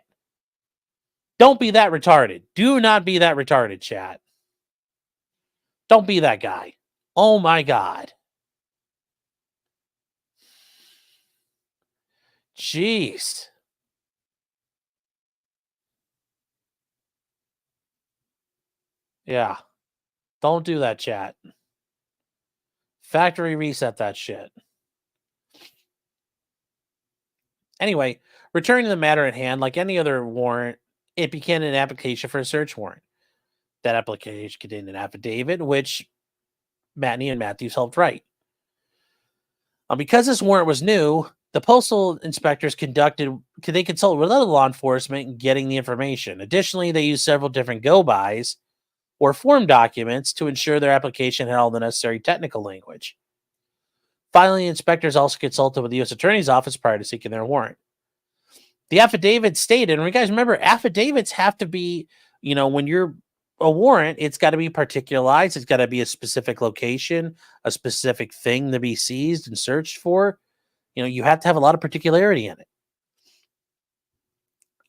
Don't be that retarded. Do not be that retarded, chat. Don't be that guy. Oh my God. Jeez. Yeah. Don't do that, chat. Factory reset that shit. Anyway, returning to the matter at hand, like any other warrant, it became an application for a search warrant. That application contained an affidavit, which Matney and Matthews helped write. Because this warrant was new, the postal inspectors consulted with other law enforcement in getting the information. Additionally, they used several different go-bys or form documents to ensure their application had all the necessary technical language. Finally, inspectors also consulted with the U.S. Attorney's Office prior to seeking their warrant. The affidavit stated, and you guys remember, affidavits have to be, when you're a warrant, it's got to be particularized. It's got to be a specific location, a specific thing to be seized and searched for. You have to have a lot of particularity in it.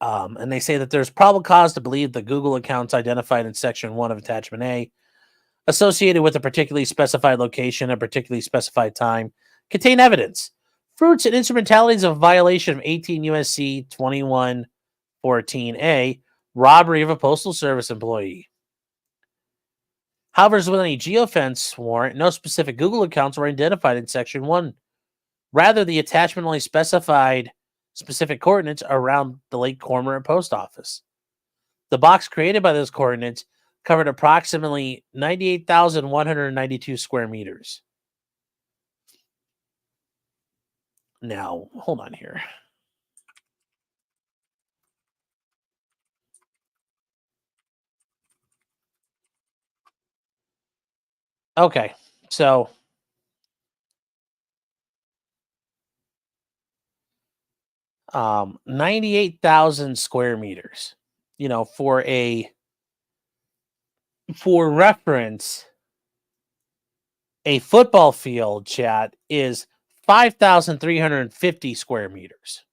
And they say that there's probable cause to believe the Google accounts identified in Section 1 of Attachment A, associated with a particularly specified location at a particularly specified time, contain evidence, fruits, and instrumentalities of violation of 18 U.S.C. 2114A, robbery of a postal service employee. However, with any geofence warrant, no specific Google accounts were identified in Section 1. Rather, the attachment only specified specific coordinates around the Lake Cormorant post office. The box created by those coordinates covered approximately 98,192 square meters. Now, hold on here. Okay, so 98,000 square meters. For reference, a football field, chat, is 5,350 square meters.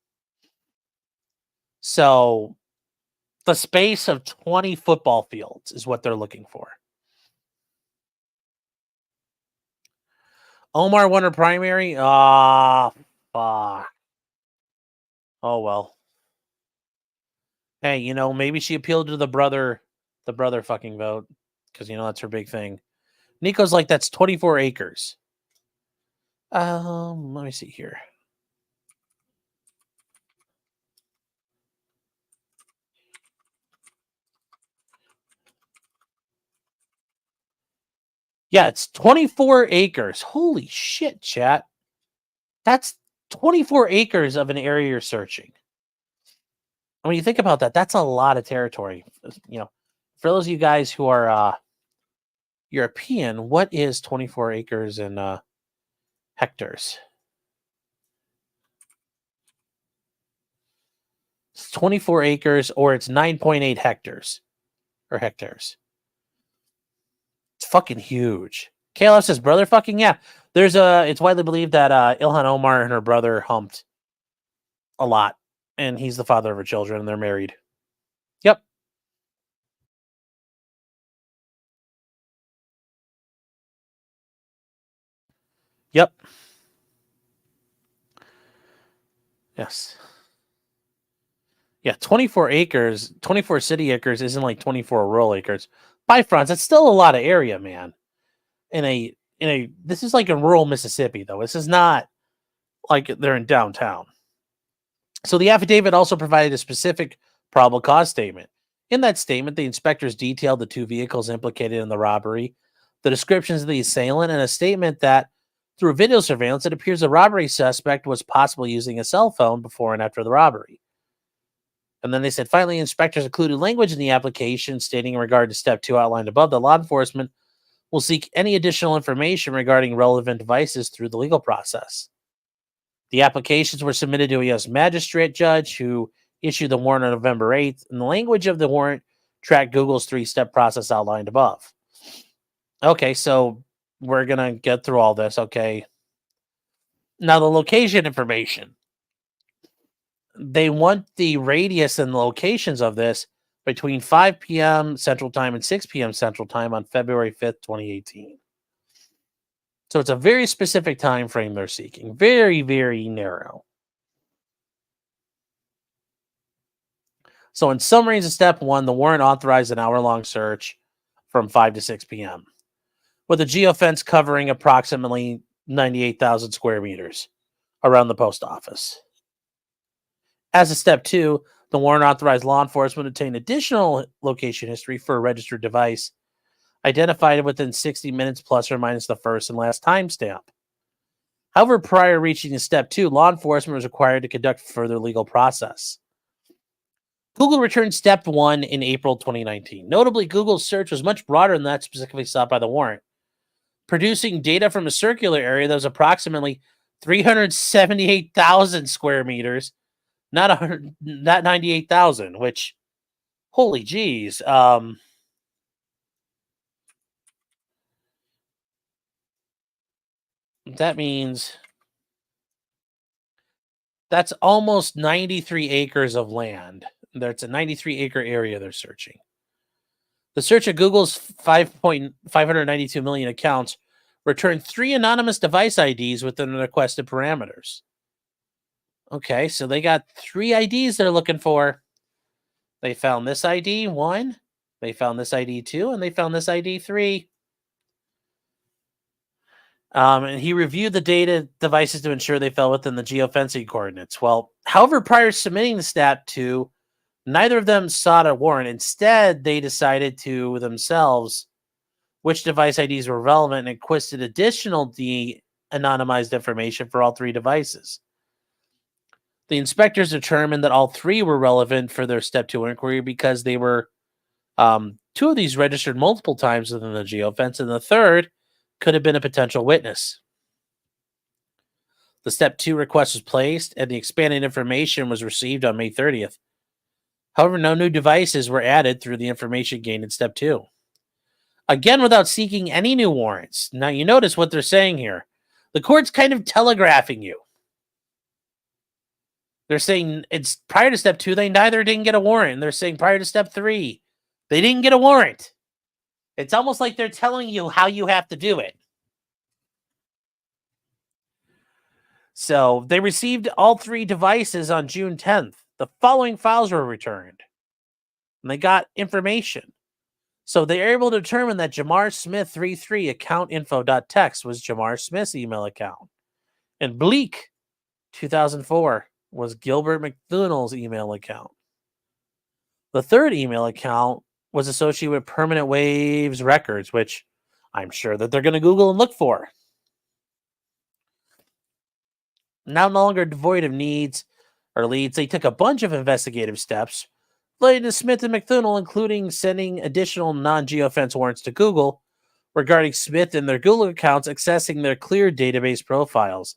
So the space of 20 football fields is what they're looking for. Omar won her primary? Ah, fuck. Oh, well. Hey, maybe she appealed to the brother fucking vote, because, that's her big thing. Nico's like, that's 24 acres. Let me see here. Yeah, it's 24 acres. Holy shit, chat. That's 24 acres of an area you're searching. When you think about that, that's a lot of territory. For those of you guys who are European, what is 24 acres in hectares? It's 24 acres, or it's 9.8 hectares or hectares. It's fucking huge. KLF says, brother, fucking yeah. It's widely believed that Ilhan Omar and her brother humped a lot, and he's the father of her children, and they're married. Yep. Yep. Yes. Yeah, 24 acres, 24 city acres isn't like 24 rural acres. By fronts, that's still a lot of area, man. This is like in rural Mississippi, though. This is not like they're in downtown. So the affidavit also provided a specific probable cause statement. In that statement, the inspectors detailed the two vehicles implicated in the robbery, the descriptions of the assailant, and a statement that through video surveillance, it appears the robbery suspect was possibly using a cell phone before and after the robbery. And then they said, finally, inspectors included language in the application stating in regard to step 2 outlined above that law enforcement will seek any additional information regarding relevant devices through the legal process. The applications were submitted to a U.S. magistrate judge who issued the warrant on November 8th, and the language of the warrant tracked Google's 3-step process outlined above. Okay, so we're going to get through all this, okay? Now, the location information. They want the radius and the locations of this between 5 p.m. Central Time and 6 p.m. Central Time on February 5th, 2018. So it's a very specific time frame they're seeking. Very, very narrow. So in summaries of step 1, the warrant authorized an hour-long search from 5 to 6 p.m. with a geofence covering approximately 98,000 square meters around the post office. As a step 2, the warrant authorized law enforcement to obtain additional location history for a registered device identified within 60 minutes plus or minus the first and last timestamp. However, prior to reaching step 2, law enforcement was required to conduct further legal process. Google returned step 1 in April 2019. Notably, Google's search was much broader than that specifically sought by the warrant, producing data from a circular area that was approximately 378,000 square meters, not 98,000, which, holy geez. That means that's almost 93 acres of land. That's a 93-acre area they're searching. The search of Google's 592 million accounts returned 3 anonymous device IDs within the requested parameters. Okay, so they got 3 IDs they're looking for. They found this ID 1, they found this ID 2, and they found this ID 3. And he reviewed the data devices to ensure they fell within the geofencing coordinates. Well, however, prior to submitting the step 2, neither of them sought a warrant. Instead, they decided to themselves which device IDs were relevant and requested additional de-anonymized information for all 3 devices. The inspectors determined that all 3 were relevant for their step 2 inquiry because they were 2 of these registered multiple times within the geofence, and the third could have been a potential witness. The step 2 request was placed, and the expanded information was received on May 30th. However, no new devices were added through the information gained in step 2. Again, without seeking any new warrants. Now, you notice what they're saying here. The court's kind of telegraphing you. They're saying it's prior to step 2, they neither didn't get a warrant. And they're saying prior to step 3, they didn't get a warrant. It's almost like they're telling you how you have to do it. So they received all 3 devices on June 10th. The following files were returned. And they got information. So they are able to determine that Jamar Smith 33 account info.txt was Jamar Smith's email account. And Bleak 2004 was Gilbert McDonnell's email account. The third email account was associated with Permanent Waves Records, which I'm sure that they're going to Google and look for. Now no longer devoid of needs or leads, they took a bunch of investigative steps related to Smith and McDonnell, including sending additional non-geofence warrants to Google regarding Smith and their Google accounts accessing their clear database profiles.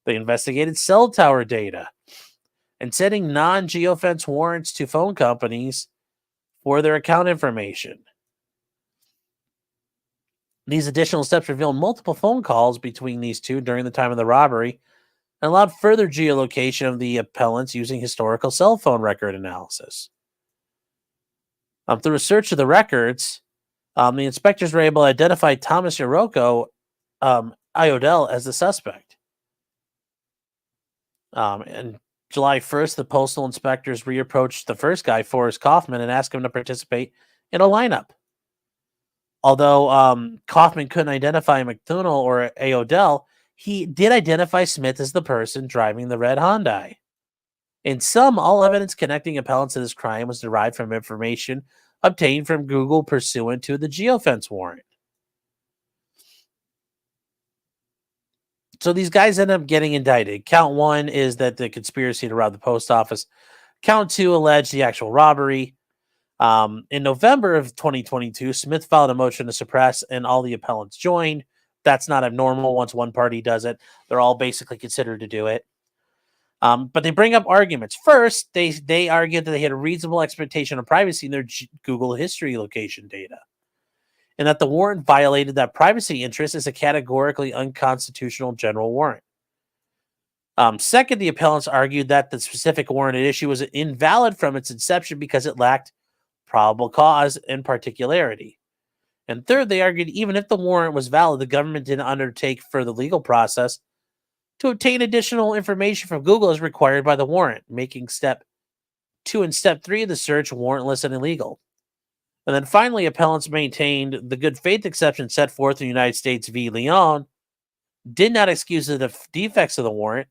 They investigated cell tower data and sending non-geofence warrants to phone companies for their account information. These additional steps revealed multiple phone calls between these two during the time of the robbery and allowed further geolocation of the appellants using historical cell phone record analysis. Through a search of the records, the inspectors were able to identify Thomas Iroko Iodell as the suspect. And July 1st, the postal inspectors reapproached the first guy, Forrest Kaufman, and asked him to participate in a lineup. Although Kaufman couldn't identify McDonnell or Iodell, he did identify Smith as the person driving the red Hyundai. In sum, all evidence connecting appellants to this crime was derived from information obtained from Google pursuant to the Geo-fence warrant. So these guys end up getting indicted. Count 1 is that the conspiracy to rob the post office. Count 2 alleged the actual robbery. In November of 2022, Smith filed a motion to suppress, and all the appellants joined. That's not abnormal. Once one party does it, they're all basically considered to do it. But they bring up arguments. First, they argued that they had a reasonable expectation of privacy in their Google history location data, and that the warrant violated that privacy interest as a categorically unconstitutional general warrant. Second, the appellants argued that the specific warrant at issue was invalid from its inception because it lacked probable cause and particularity. And third, they argued even if the warrant was valid, the government didn't undertake further legal process to obtain additional information from Google as required by the warrant, making step 2 and step 3 of the search warrantless and illegal. And then finally, appellants maintained the good faith exception set forth in the United States v. Leon did not excuse the defects of the warrant,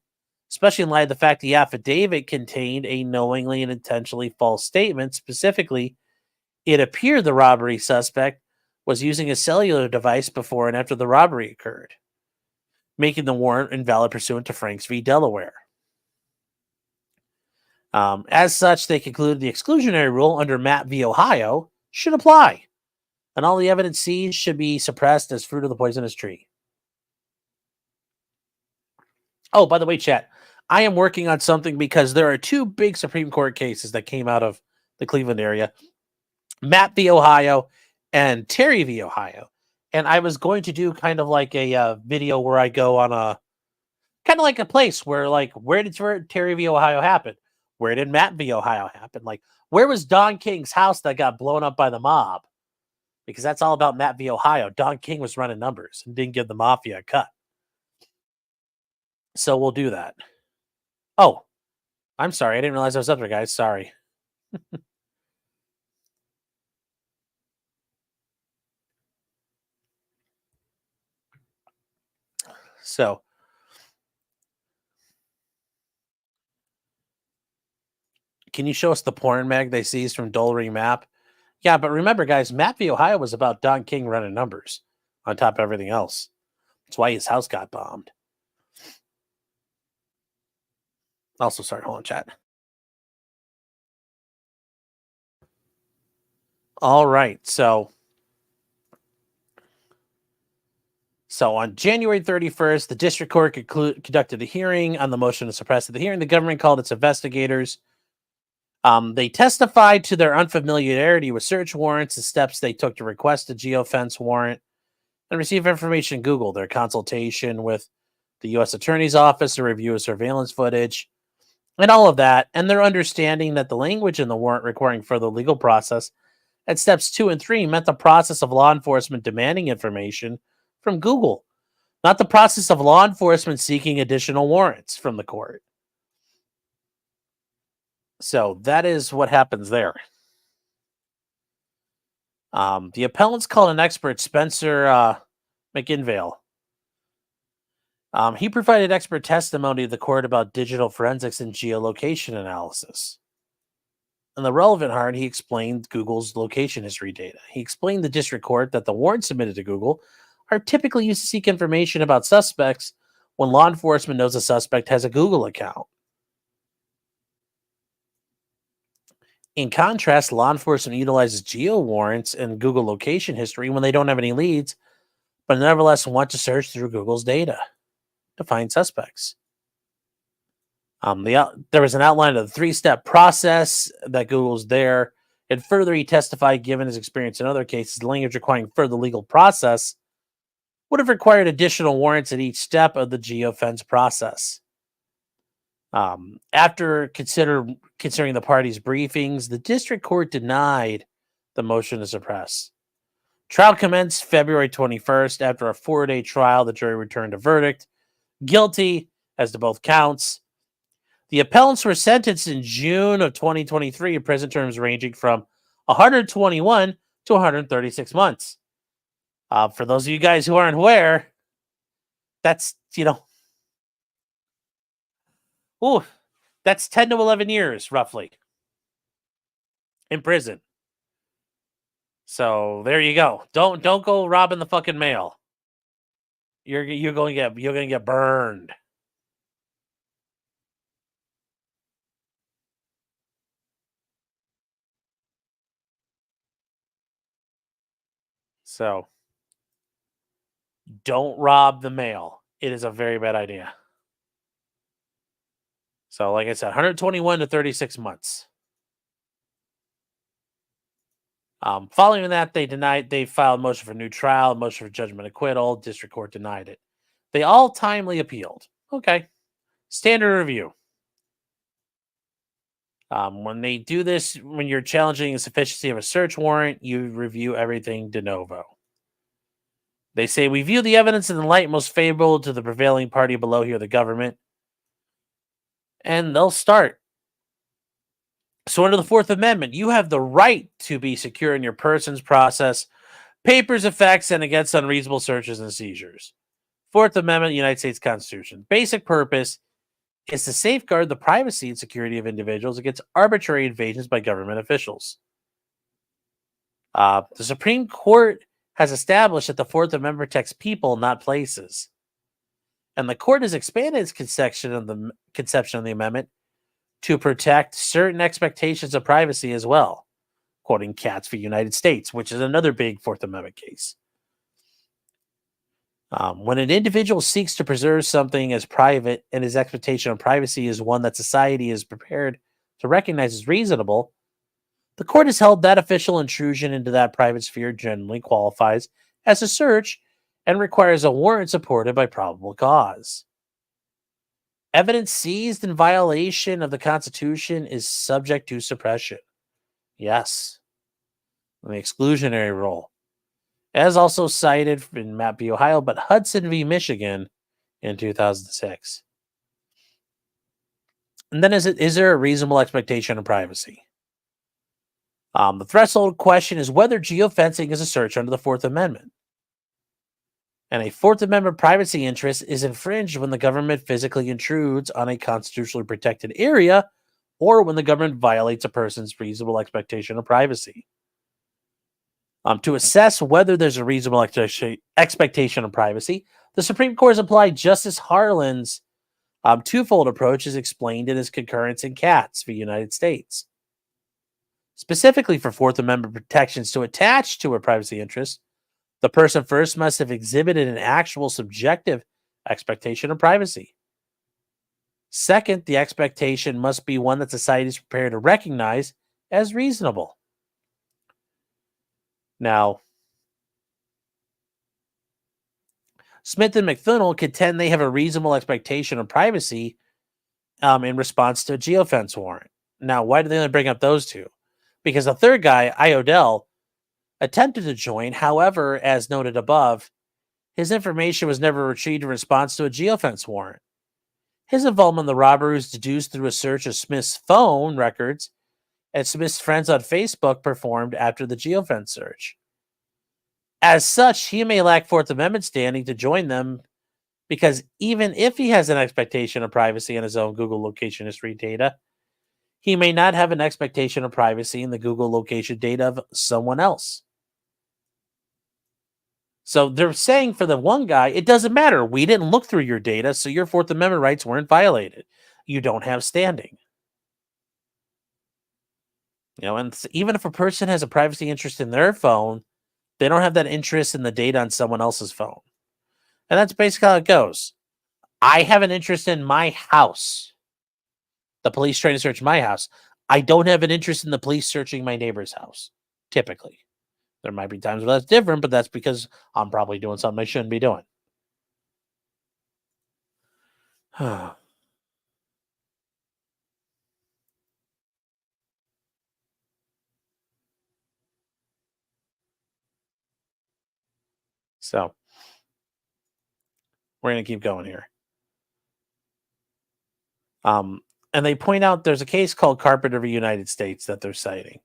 especially in light of the fact the affidavit contained a knowingly and intentionally false statement. Specifically, it appeared the robbery suspect was using a cellular device before and after the robbery occurred, making the warrant invalid pursuant to Franks v. Delaware. As such, they concluded the exclusionary rule under Matt v. Ohio should apply, and all the evidence seized should be suppressed as fruit of the poisonous tree. Oh, by the way, chat, I am working on something because there are 2 big Supreme Court cases that came out of the Cleveland area, Matt v. Ohio and Terry v. Ohio. And I was going to do kind of like a video where I go on a kind of like a place where, like, where did Terry v. Ohio happen? Where did Matt v. Ohio happen? Like, where was Don King's house that got blown up by the mob? Because that's all about Matt v. Ohio. Don King was running numbers and didn't give the mafia a cut. So we'll do that. Oh, I'm sorry. I didn't realize I was up there, guys. Sorry. So, can you show us the porn mag they seized from Dolary Map? Yeah, but remember, guys, Matt v. Ohio was about Don King running numbers on top of everything else. That's why his house got bombed. Also, sorry, hold on, chat. All right, so on January 31st, the district court conducted a hearing on the motion to suppress. At the hearing, the government called its investigators. They testified to their unfamiliarity with search warrants, the steps they took to request a geofence warrant, and receive information in Google, their consultation with the U.S. Attorney's Office to review surveillance footage, and all of that, and their understanding that the language in the warrant requiring further legal process at steps 2 and 3 meant the process of law enforcement demanding information from Google, not the process of law enforcement seeking additional warrants from the court. So that is what happens there. The appellants called an expert, Spencer McInvale. He provided expert testimony to the court about digital forensics and geolocation analysis. In the relevant part, he explained Google's location history data. He explained to the district court that the warrants submitted to Google are typically used to seek information about suspects when law enforcement knows a suspect has a Google account. In contrast, law enforcement utilizes geo warrants and Google location history when they don't have any leads, but nevertheless want to search through Google's data to find suspects. There was an outline of the three-step process that Google's there. And further, he testified, given his experience in other cases, the language requiring further legal process would have required additional warrants at each step of the geofence process. After considering the parties' briefings, the district court denied the motion to suppress. Trial commenced February 21st. After a 4-day trial, the jury returned a verdict, guilty as to both counts. The appellants were sentenced in June of 2023 in prison terms ranging from 121 to 136 months. For those of you guys who aren't aware, that's, that's 10 to 11 years, roughly, in prison. So there you go. Don't go robbing the fucking mail. You're going to get burned. So don't rob the mail. It is a very bad idea. So, like I said, 121 to 36 months. Following that, they filed motion for new trial, motion for judgment acquittal. District court denied it. They all timely appealed. Okay. Standard review. When they do this, when you're challenging the sufficiency of a search warrant, you review everything de novo. They say, we view the evidence in the light most favorable to the prevailing party below here, the government. And they'll start. So under the Fourth Amendment, you have the right to be secure in your persons, process, papers, effects, and against unreasonable searches and seizures. Fourth Amendment, United States Constitution. Basic purpose is to safeguard the privacy and security of individuals against arbitrary invasions by government officials. The Supreme Court has established that the Fourth Amendment protects people, not places. And the court has expanded its conception of the amendment to protect certain expectations of privacy as well, quoting Katz v. United States, which is another big Fourth Amendment case. When an individual seeks to preserve something as private and his expectation of privacy is one that society is prepared to recognize as reasonable, the court has held that official intrusion into that private sphere generally qualifies as a search and requires a warrant supported by probable cause. Evidence seized in violation of the Constitution is subject to suppression. Yes. The exclusionary rule. As also cited in Mapp v. Ohio, but Hudson v. Michigan in 2006. And then is there a reasonable expectation of privacy? The threshold question is whether geofencing is a search under the Fourth Amendment. And a Fourth Amendment privacy interest is infringed when the government physically intrudes on a constitutionally protected area or when the government violates a person's reasonable expectation of privacy. To assess whether there's a reasonable expectation of privacy, the Supreme Court has applied Justice Harlan's twofold approach as explained in his concurrence in Katz v. United States. Specifically for Fourth Amendment protections to attach to a privacy interest, the person first must have exhibited an actual subjective expectation of privacy. Second, the expectation must be one that society is prepared to recognize as reasonable. Now, Smith and McDonnell contend they have a reasonable expectation of privacy in response to a geofence warrant. Now, why do they only bring up those two? Because the third guy, Iodell, attempted to join. However, as noted above, his information was never retrieved in response to a geofence warrant. His involvement in the robbery was deduced through a search of Smith's phone records and Smith's friends on Facebook performed after the geofence search. As such, he may lack Fourth Amendment standing to join them because even if he has an expectation of privacy in his own Google location history data, he may not have an expectation of privacy in the Google location data of someone else. So they're saying for the one guy, it doesn't matter. We didn't look through your data, so your Fourth Amendment rights weren't violated. You don't have standing. And even if a person has a privacy interest in their phone, they don't have that interest in the data on someone else's phone. And that's basically how it goes. I have an interest in my house. The police trying to search my house. I don't have an interest in the police searching my neighbor's house, typically. There might be times where that's different, but that's because I'm probably doing something I shouldn't be doing. So we're going to keep going here. And they point out there's a case called Carpenter v. United States that they're citing.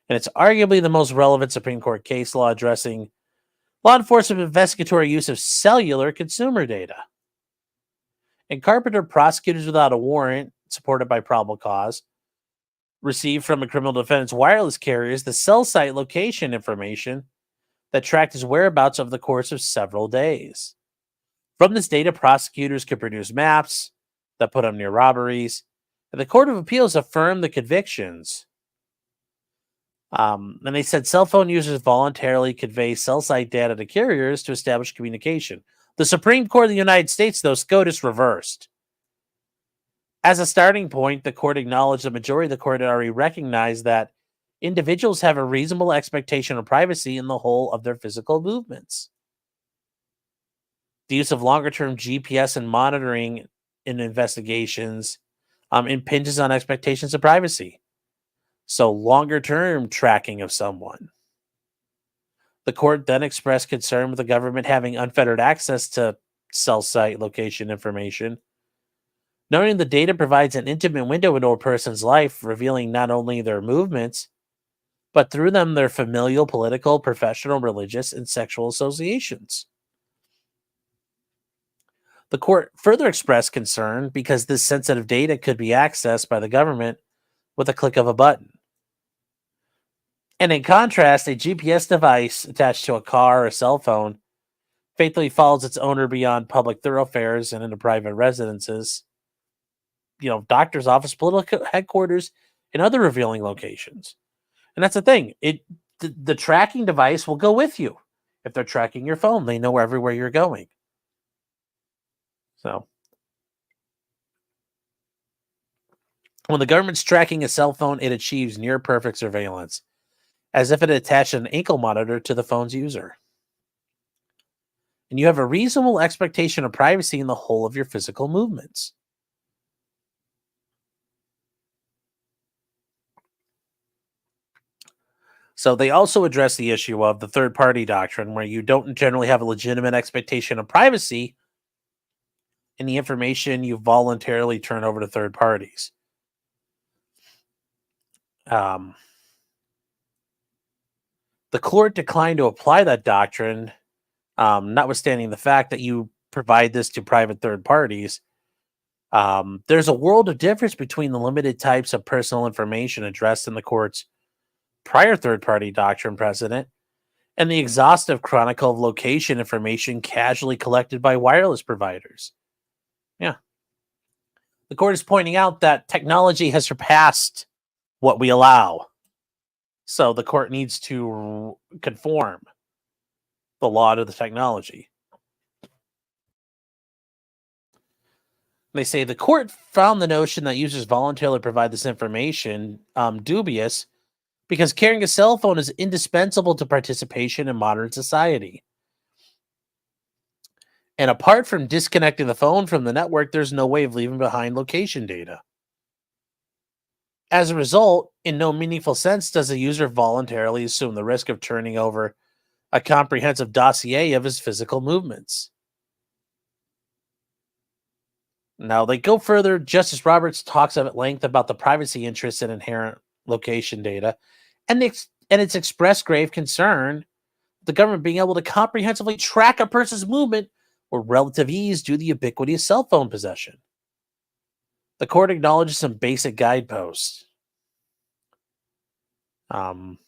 And it's arguably the most relevant Supreme Court case law addressing law enforcement investigatory use of cellular consumer data. In Carpenter, prosecutors without a warrant, supported by probable cause, received from a criminal defendant's wireless carriers the cell site location information that tracked his whereabouts over the course of several days. From this data, prosecutors could produce maps that put him near robberies, and the Court of Appeals affirmed the convictions. And they said cell phone users voluntarily convey cell site data to carriers to establish communication. The Supreme Court of the United States, though, SCOTUS reversed. As a starting point, the court acknowledged the majority of the court had already recognized that individuals have a reasonable expectation of privacy in the whole of their physical movements. The use of longer-term GPS and monitoring in investigations impinges on expectations of privacy. So longer-term tracking of someone. The court then expressed concern with the government having unfettered access to cell site location information, noting the data provides an intimate window into a person's life, revealing not only their movements, but through them their familial, political, professional, religious, and sexual associations. The court further expressed concern because this sensitive data could be accessed by the government with a click of a button. And in contrast, a GPS device attached to a car or cell phone faithfully follows its owner beyond public thoroughfares and into private residences, doctor's office, political headquarters, and other revealing locations. And that's the thing. The tracking device will go with you. If they're tracking your phone, they know everywhere you're going. So when the government's tracking a cell phone, it achieves near perfect surveillance, as if it attached an ankle monitor to the phone's user. And you have a reasonable expectation of privacy in the whole of your physical movements. So they also address the issue of the third-party doctrine, where you don't generally have a legitimate expectation of privacy in the information you voluntarily turn over to third parties. The court declined to apply that doctrine, notwithstanding the fact that you provide this to private third parties. There's a world of difference between the limited types of personal information addressed in the court's prior third-party doctrine precedent and the exhaustive chronicle of location information casually collected by wireless providers. Yeah. The court is pointing out that technology has surpassed what we allow. So the court needs to conform the law to the technology. They say the court found the notion that users voluntarily provide this information dubious because carrying a cell phone is indispensable to participation in modern society. And apart from disconnecting the phone from the network, there's no way of leaving behind location data. As a result, in no meaningful sense does a user voluntarily assume the risk of turning over a comprehensive dossier of his physical movements. Now, they go further. Justice Roberts talks at length about the privacy interests in inherent location data and its expressed grave concern the government being able to comprehensively track a person's movement with relative ease due to the ubiquity of cell phone possession. The court acknowledges some basic guideposts. Um,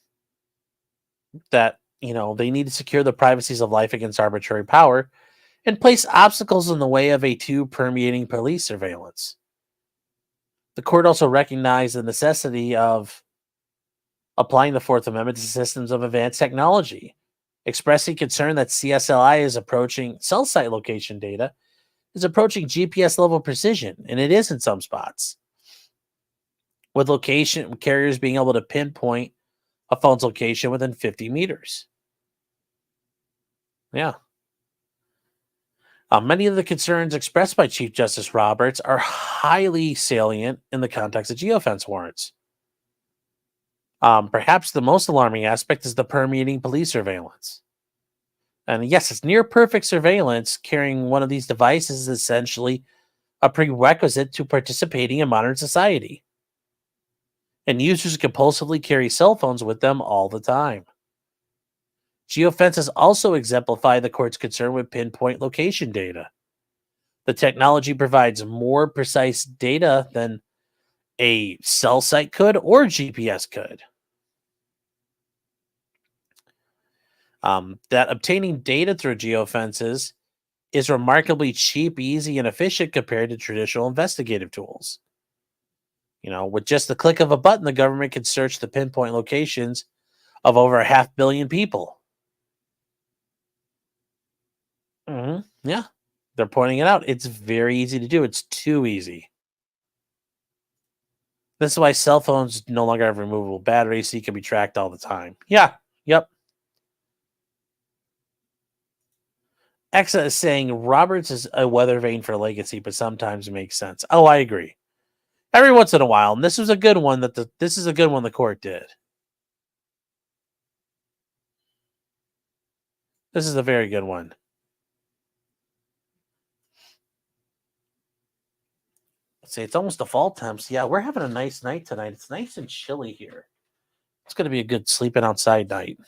that they need to secure the privacies of life against arbitrary power and place obstacles in the way of a too permeating police surveillance. The court also recognized the necessity of applying the Fourth Amendment to systems of advanced technology, expressing concern that CSLI is approaching cell site location data is approaching GPS level precision, and it is in some spots, with location carriers being able to pinpoint a phone's location within 50 meters. Yeah. Many of the concerns expressed by Chief Justice Roberts are highly salient in the context of geofence warrants. Perhaps the most alarming aspect is the permeating police surveillance. And yes, it's near perfect surveillance. Carrying one of these devices is essentially a prerequisite to participating in modern society. And users compulsively carry cell phones with them all the time. Geofences also exemplify the court's concern with pinpoint location data. The technology provides more precise data than a cell site could or GPS could. That obtaining data through geofences is remarkably cheap, easy, and efficient compared to traditional investigative tools. With just the click of a button, the government can search the pinpoint locations of over 500 million people. Yeah, they're pointing it out. It's very easy to do. It's too easy. This is why cell phones no longer have removable batteries, so you can be tracked all the time. Yeah, yep. Exa is saying Roberts is a weather vane for legacy, but sometimes it makes sense. Oh, I agree. Every once in a while, and this was a good one this is a good one the court did. This is a very good one. Let's see, it's almost the fall temps. Yeah, we're having a nice night tonight. It's nice and chilly here. It's going to be a good sleeping outside night.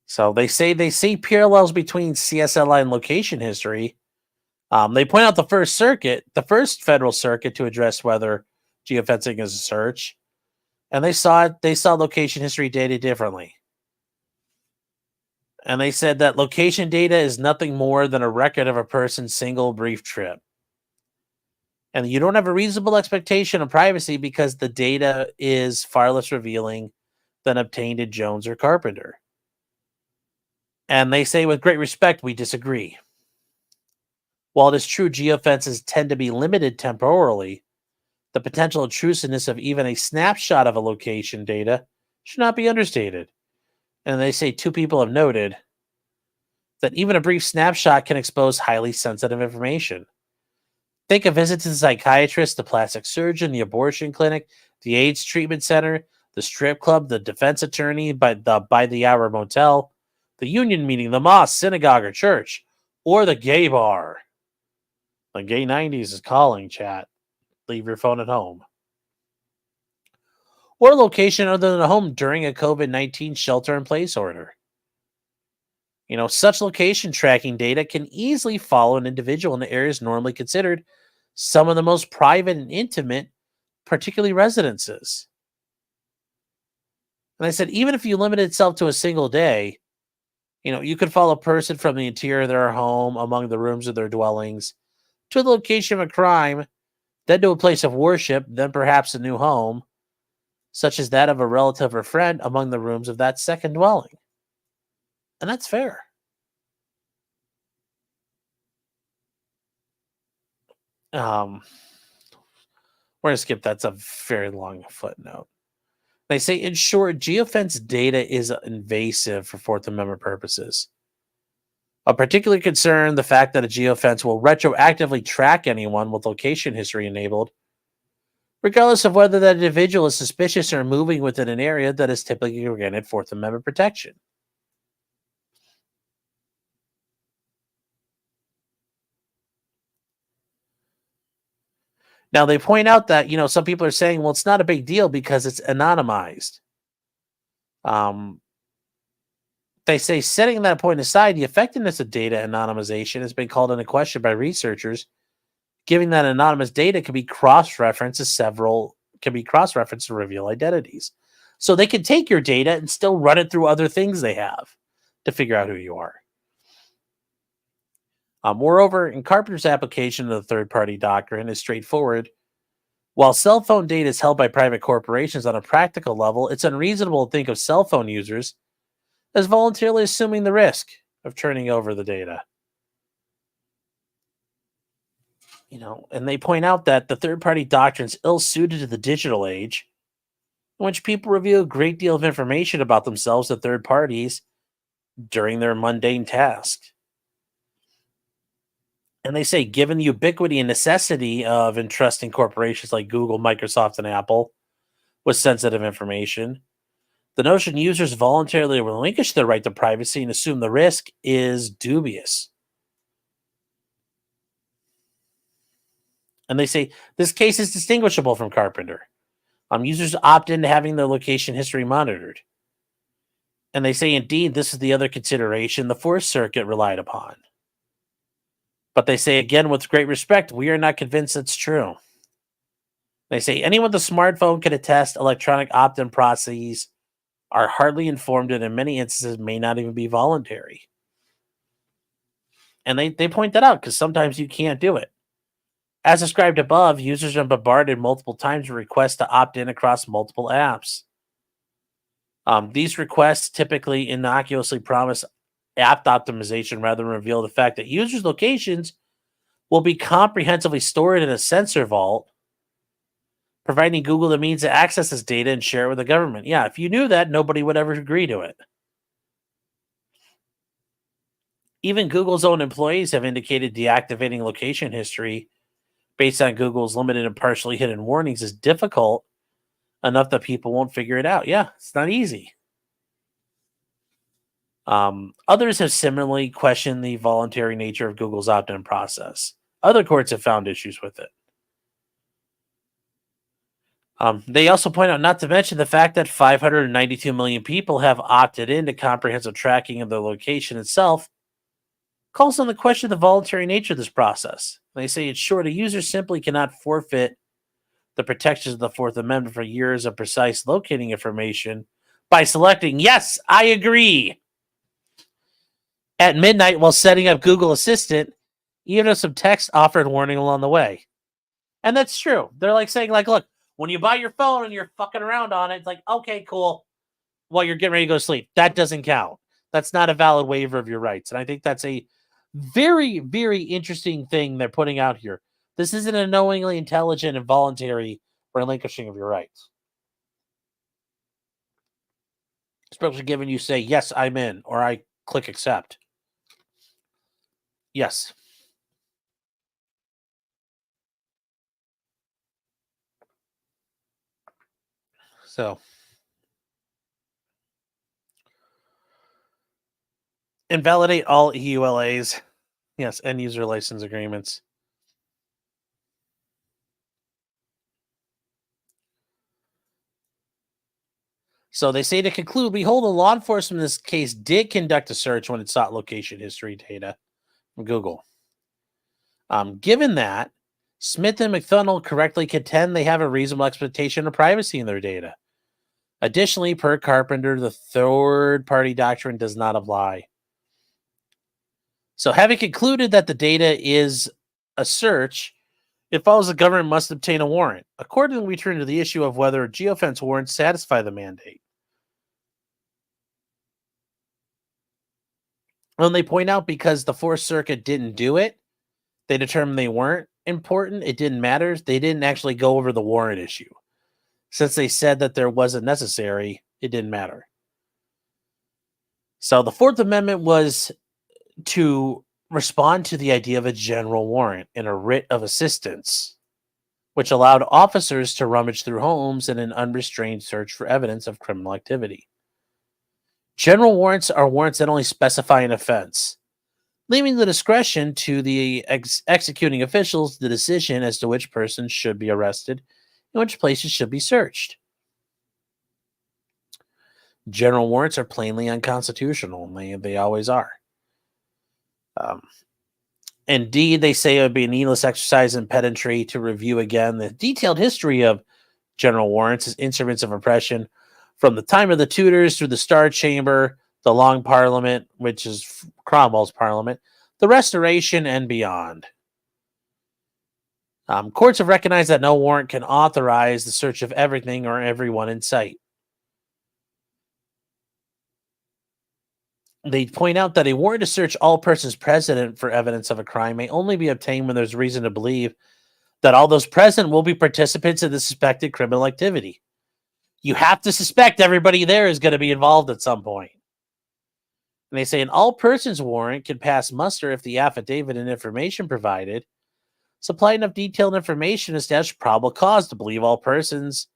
So they see parallels between CSLI and location history. They point out the first federal circuit to address whether geofencing is a search, and they saw location history data differently. And they said that location data is nothing more than a record of a person's single brief trip. And you don't have a reasonable expectation of privacy because the data is far less revealing than obtained in Jones or Carpenter. And they say, with great respect, we disagree. While it is true geofences tend to be limited temporally, the potential intrusiveness of even a snapshot of a location data should not be understated. And they say two people have noted that even a brief snapshot can expose highly sensitive information. Think a visit to the psychiatrist, the plastic surgeon, the abortion clinic, the AIDS treatment center, the strip club, the defense attorney, by the hour motel, the union meeting, the mosque, synagogue, or church, or the gay bar. The gay 90s is calling, chat. Leave your phone at home. Or a location other than a home during a COVID-19 shelter-in-place order. Such location tracking data can easily follow an individual in the areas normally considered some of the most private and intimate, particularly residences. And I said, even if you limit itself to a single day, you could follow a person from the interior of their home, among the rooms of their dwellings, to the location of a crime, then to a place of worship, then perhaps a new home, such as that of a relative or friend, among the rooms of that second dwelling. And that's fair. We're going to skip that's a very long footnote. They say, in short, geofence data is invasive for Fourth Amendment purposes. Of particular concern, the fact that a geofence will retroactively track anyone with location history enabled, regardless of whether that individual is suspicious or moving within an area that is typically granted Fourth Amendment protection. Now, they point out that, some people are saying, well, it's not a big deal because it's anonymized. They say, setting that point aside, the effectiveness of data anonymization has been called into question by researchers Giving that anonymous data can be cross-referenced to reveal identities. So they can take your data and still run it through other things they have to figure out who you are. Moreover, in Carpenter's application of the third-party doctrine is straightforward. While cell phone data is held by private corporations on a practical level, it's unreasonable to think of cell phone users as voluntarily assuming the risk of turning over the data. And they point out that the third-party doctrine is ill-suited to the digital age, in which people reveal a great deal of information about themselves to third parties during their mundane tasks. And they say, given the ubiquity and necessity of entrusting corporations like Google, Microsoft, and Apple with sensitive information, the notion users voluntarily relinquish their right to privacy and assume the risk is dubious. And they say this case is distinguishable from Carpenter. Users opt into having their location history monitored. And they say, indeed, this is the other consideration the Fourth Circuit relied upon. But they say, again, with great respect, we are not convinced it's true. They say, anyone with a smartphone can attest electronic opt-in processes are hardly informed and in many instances may not even be voluntary. And they point that out because sometimes you can't do it. As described above, users are bombarded multiple times with requests to opt in across multiple apps. These requests typically innocuously promise app optimization rather than reveal the fact that users' locations will be comprehensively stored in a sensor vault, providing Google the means to access this data and share it with the government. Yeah, if you knew that, nobody would ever agree to it. Even Google's own employees have indicated deactivating location history based on Google's limited and partially hidden warnings is difficult enough that people won't figure it out. Yeah, it's not easy. Others have similarly questioned the voluntary nature of Google's opt-in process. Other courts have found issues with it. They also point out, not to mention the fact that 592 million people have opted into comprehensive tracking of their location itself, calls on the question of the voluntary nature of this process. They say it's short, a user simply cannot forfeit the protections of the Fourth Amendment for years of precise locating information by selecting, yes, I agree, at midnight while setting up Google Assistant, even if some text offered warning along the way. And that's true. They're like saying, like, look, when you buy your phone and you're fucking around on it, it's like, okay, cool, while you're getting ready to go to sleep. That doesn't count. That's not a valid waiver of your rights. And I think that's a very, very interesting thing they're putting out here. This isn't a knowingly intelligent and voluntary relinquishing of your rights. Especially given you say, yes, I'm in, or I click accept. Yes. So, invalidate all EULAs. Yes, end user license agreements. So they say, to conclude, we hold a law enforcement in this case did conduct a search when it sought location history data from Google. Given that, Smith and McDonnell correctly contend they have a reasonable expectation of privacy in their data. Additionally, per Carpenter, the third-party doctrine does not apply. So having concluded that the data is a search, it follows the government must obtain a warrant. Accordingly, we turn to the issue of whether geofence warrants satisfy the mandate. When they point out because the Fourth Circuit didn't do it, they determined they weren't important. It didn't matter. They didn't actually go over the warrant issue. Since they said that there wasn't necessary, it didn't matter. So the Fourth Amendment was to respond to the idea of a general warrant and a writ of assistance, which allowed officers to rummage through homes in an unrestrained search for evidence of criminal activity. General warrants are warrants that only specify an offense, leaving the discretion to the executing officials the decision as to which persons should be arrested and which places should be searched. General warrants are plainly unconstitutional, and they always are. Indeed, they say it would be a needless exercise in pedantry to review again the detailed history of general warrants as instruments of oppression from the time of the Tudors through the Star Chamber, the Long Parliament, which is Cromwell's Parliament, the Restoration, and beyond. Courts have recognized that no warrant can authorize the search of everything or everyone in sight. They point out that a warrant to search all persons present for evidence of a crime may only be obtained when there's reason to believe that all those present will be participants in the suspected criminal activity. You have to suspect everybody there is going to be involved at some point. And they say an all persons warrant can pass muster if the affidavit and information provided supply enough detailed information to establish probable cause to believe all persons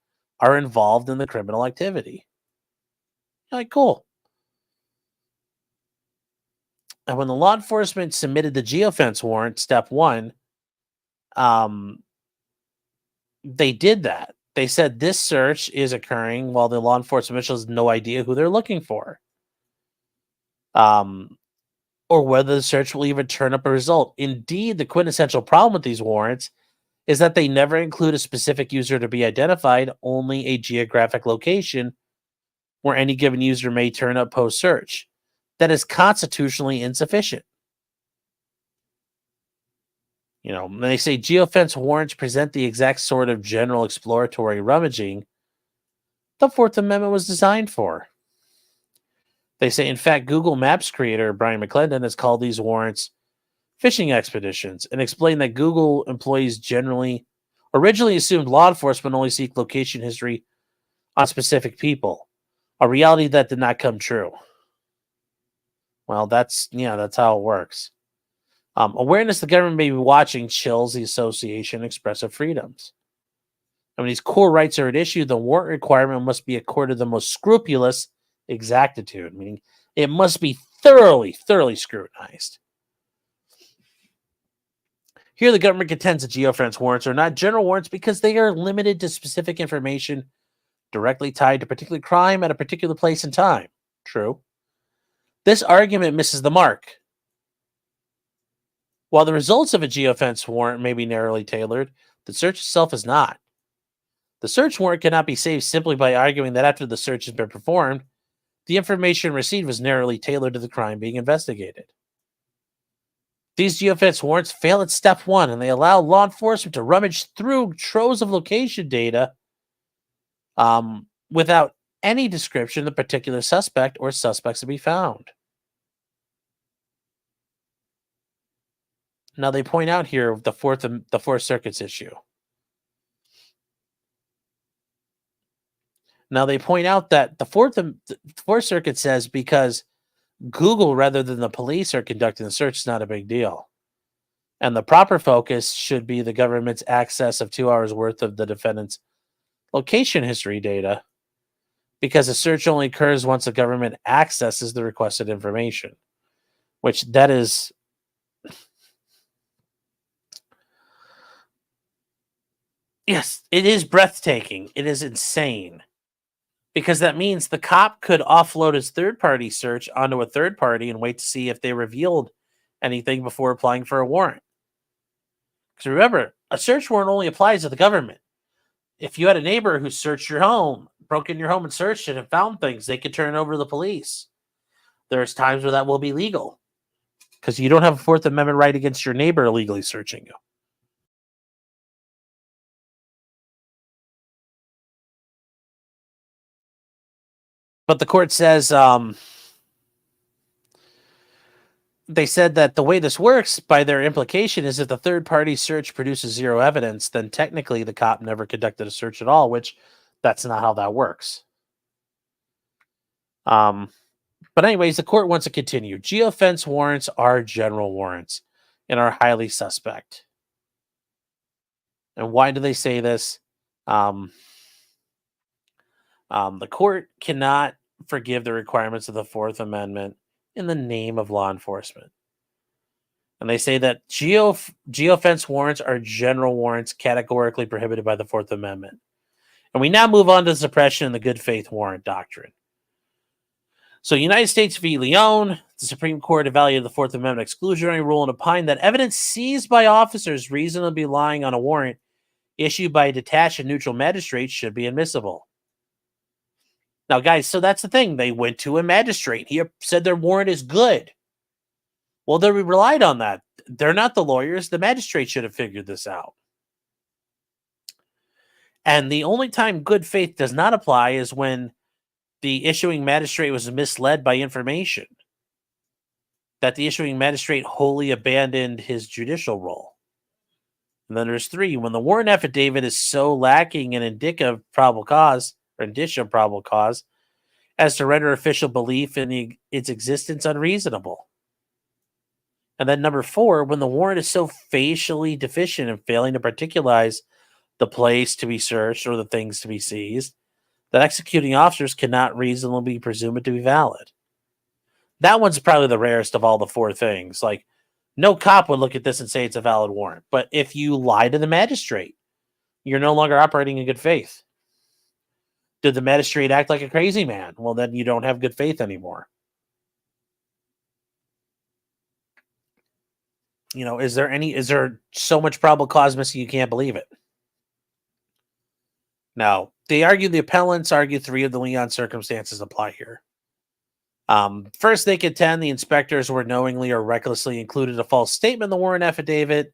are involved in the criminal activity. Like, cool. And when the law enforcement submitted the geofence warrant, step 1, they did that. They said this search is occurring while the law enforcement officials have no idea who they're looking for. Or whether the search will even turn up a result. Indeed, the quintessential problem with these warrants is that they never include a specific user to be identified, only a geographic location where any given user may turn up post-search. That is constitutionally insufficient. When they say geofence warrants present the exact sort of general exploratory rummaging the Fourth Amendment was designed for. They say, in fact, Google Maps creator Brian McClendon has called these warrants fishing expeditions and explained that Google employees originally assumed law enforcement only seek location history on specific people, a reality that did not come true. Well, that's how it works. Awareness the government may be watching chills the association expressive freedoms. And when these core rights are at issue, the warrant requirement must be accorded the most scrupulous exactitude, meaning it must be thoroughly scrutinized. Here, the government contends that geofence warrants are not general warrants because they are limited to specific information directly tied to a particular crime at a particular place and time. True. This argument misses the mark. While the results of a geofence warrant may be narrowly tailored, the search itself is not. The search warrant cannot be saved simply by arguing that after the search has been performed, the information received was narrowly tailored to the crime being investigated. These geofence warrants fail at step 1, and they allow law enforcement to rummage through troves of location data without any description of the particular suspect or suspects to be found. Now they point out here the Fourth Circuit's issue. Now they point out that the Fourth Circuit says because Google rather than the police are conducting the search is not a big deal. And the proper focus should be the government's access of 2 hours worth of the defendant's location history data, because a search only occurs once the government accesses the requested information, which that is yes, it is breathtaking. It is insane. Because that means the cop could offload his third-party search onto a third party and wait to see if they revealed anything before applying for a warrant. Because remember, a search warrant only applies to the government. If you had a neighbor who searched your home, broke in your home and searched it and found things, they could turn it over to the police. There's times where that will be legal. Because you don't have a Fourth Amendment right against your neighbor illegally searching you. But the court says they said that the way this works, by their implication, is if the third-party search produces zero evidence, then technically the cop never conducted a search at all, which that's not how that works. But anyways, the court wants to continue. Geofence warrants are general warrants and are highly suspect. And why do they say this? The court cannot forgive the requirements of the Fourth Amendment in the name of law enforcement. And they say that geofence warrants are general warrants categorically prohibited by the Fourth Amendment. And we now move on to suppression and the good faith warrant doctrine. So, United States v. Leon, the Supreme Court evaluated the Fourth Amendment exclusionary rule and opined that evidence seized by officers reasonably relying on a warrant issued by a detached and neutral magistrate should be admissible. Now, guys, so that's the thing. They went to a magistrate. He said their warrant is good. Well, they relied on that. They're not the lawyers. The magistrate should have figured this out. And the only time good faith does not apply is when the issuing magistrate was misled by information, that the issuing magistrate wholly abandoned his judicial role. And then there's 3, when the warrant affidavit is so lacking in indicia of probable cause as to render official belief in its existence unreasonable. And then number 4, when the warrant is so facially deficient in failing to particularize the place to be searched or the things to be seized, that executing officers cannot reasonably presume it to be valid. That one's probably the rarest of all the 4 things. Like, no cop would look at this and say it's a valid warrant. But if you lie to the magistrate, you're no longer operating in good faith. Did the magistrate act like a crazy man? Well, then you don't have good faith anymore. You know, is there so much probable cause missing you can't believe it? Now, the appellants argue 3 of the Leon circumstances apply here. First, they contend the inspectors were knowingly or recklessly included a false statement in the warrant affidavit.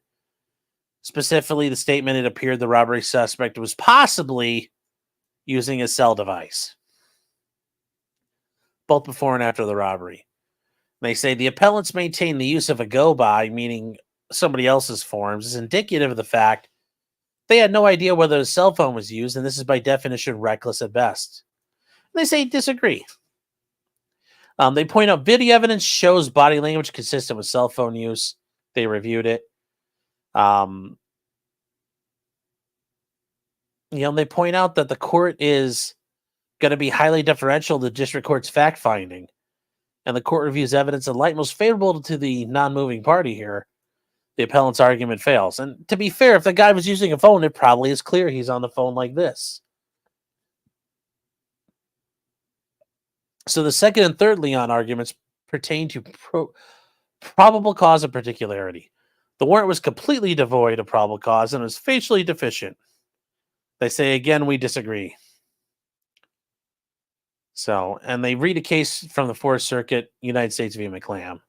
Specifically, the statement it appeared the robbery suspect was possibly using a cell device, both before and after the robbery. They say the appellants maintain the use of a go-by, meaning somebody else's forms, is indicative of the fact they had no idea whether a cell phone was used, and this is by definition reckless at best. They say disagree. They point out video evidence shows body language consistent with cell phone use. They reviewed it. They point out that the court is going to be highly deferential to the district court's fact finding, and the court reviews evidence in light most favorable to the non-moving party here. The appellant's argument fails. And to be fair, if the guy was using a phone, it probably is clear he's on the phone like this. So the second and third Leon arguments pertain to probable cause of particularity. The warrant was completely devoid of probable cause and was facially deficient. They say, again, we disagree. So, and they read a case from the Fourth Circuit, United States v. McClam.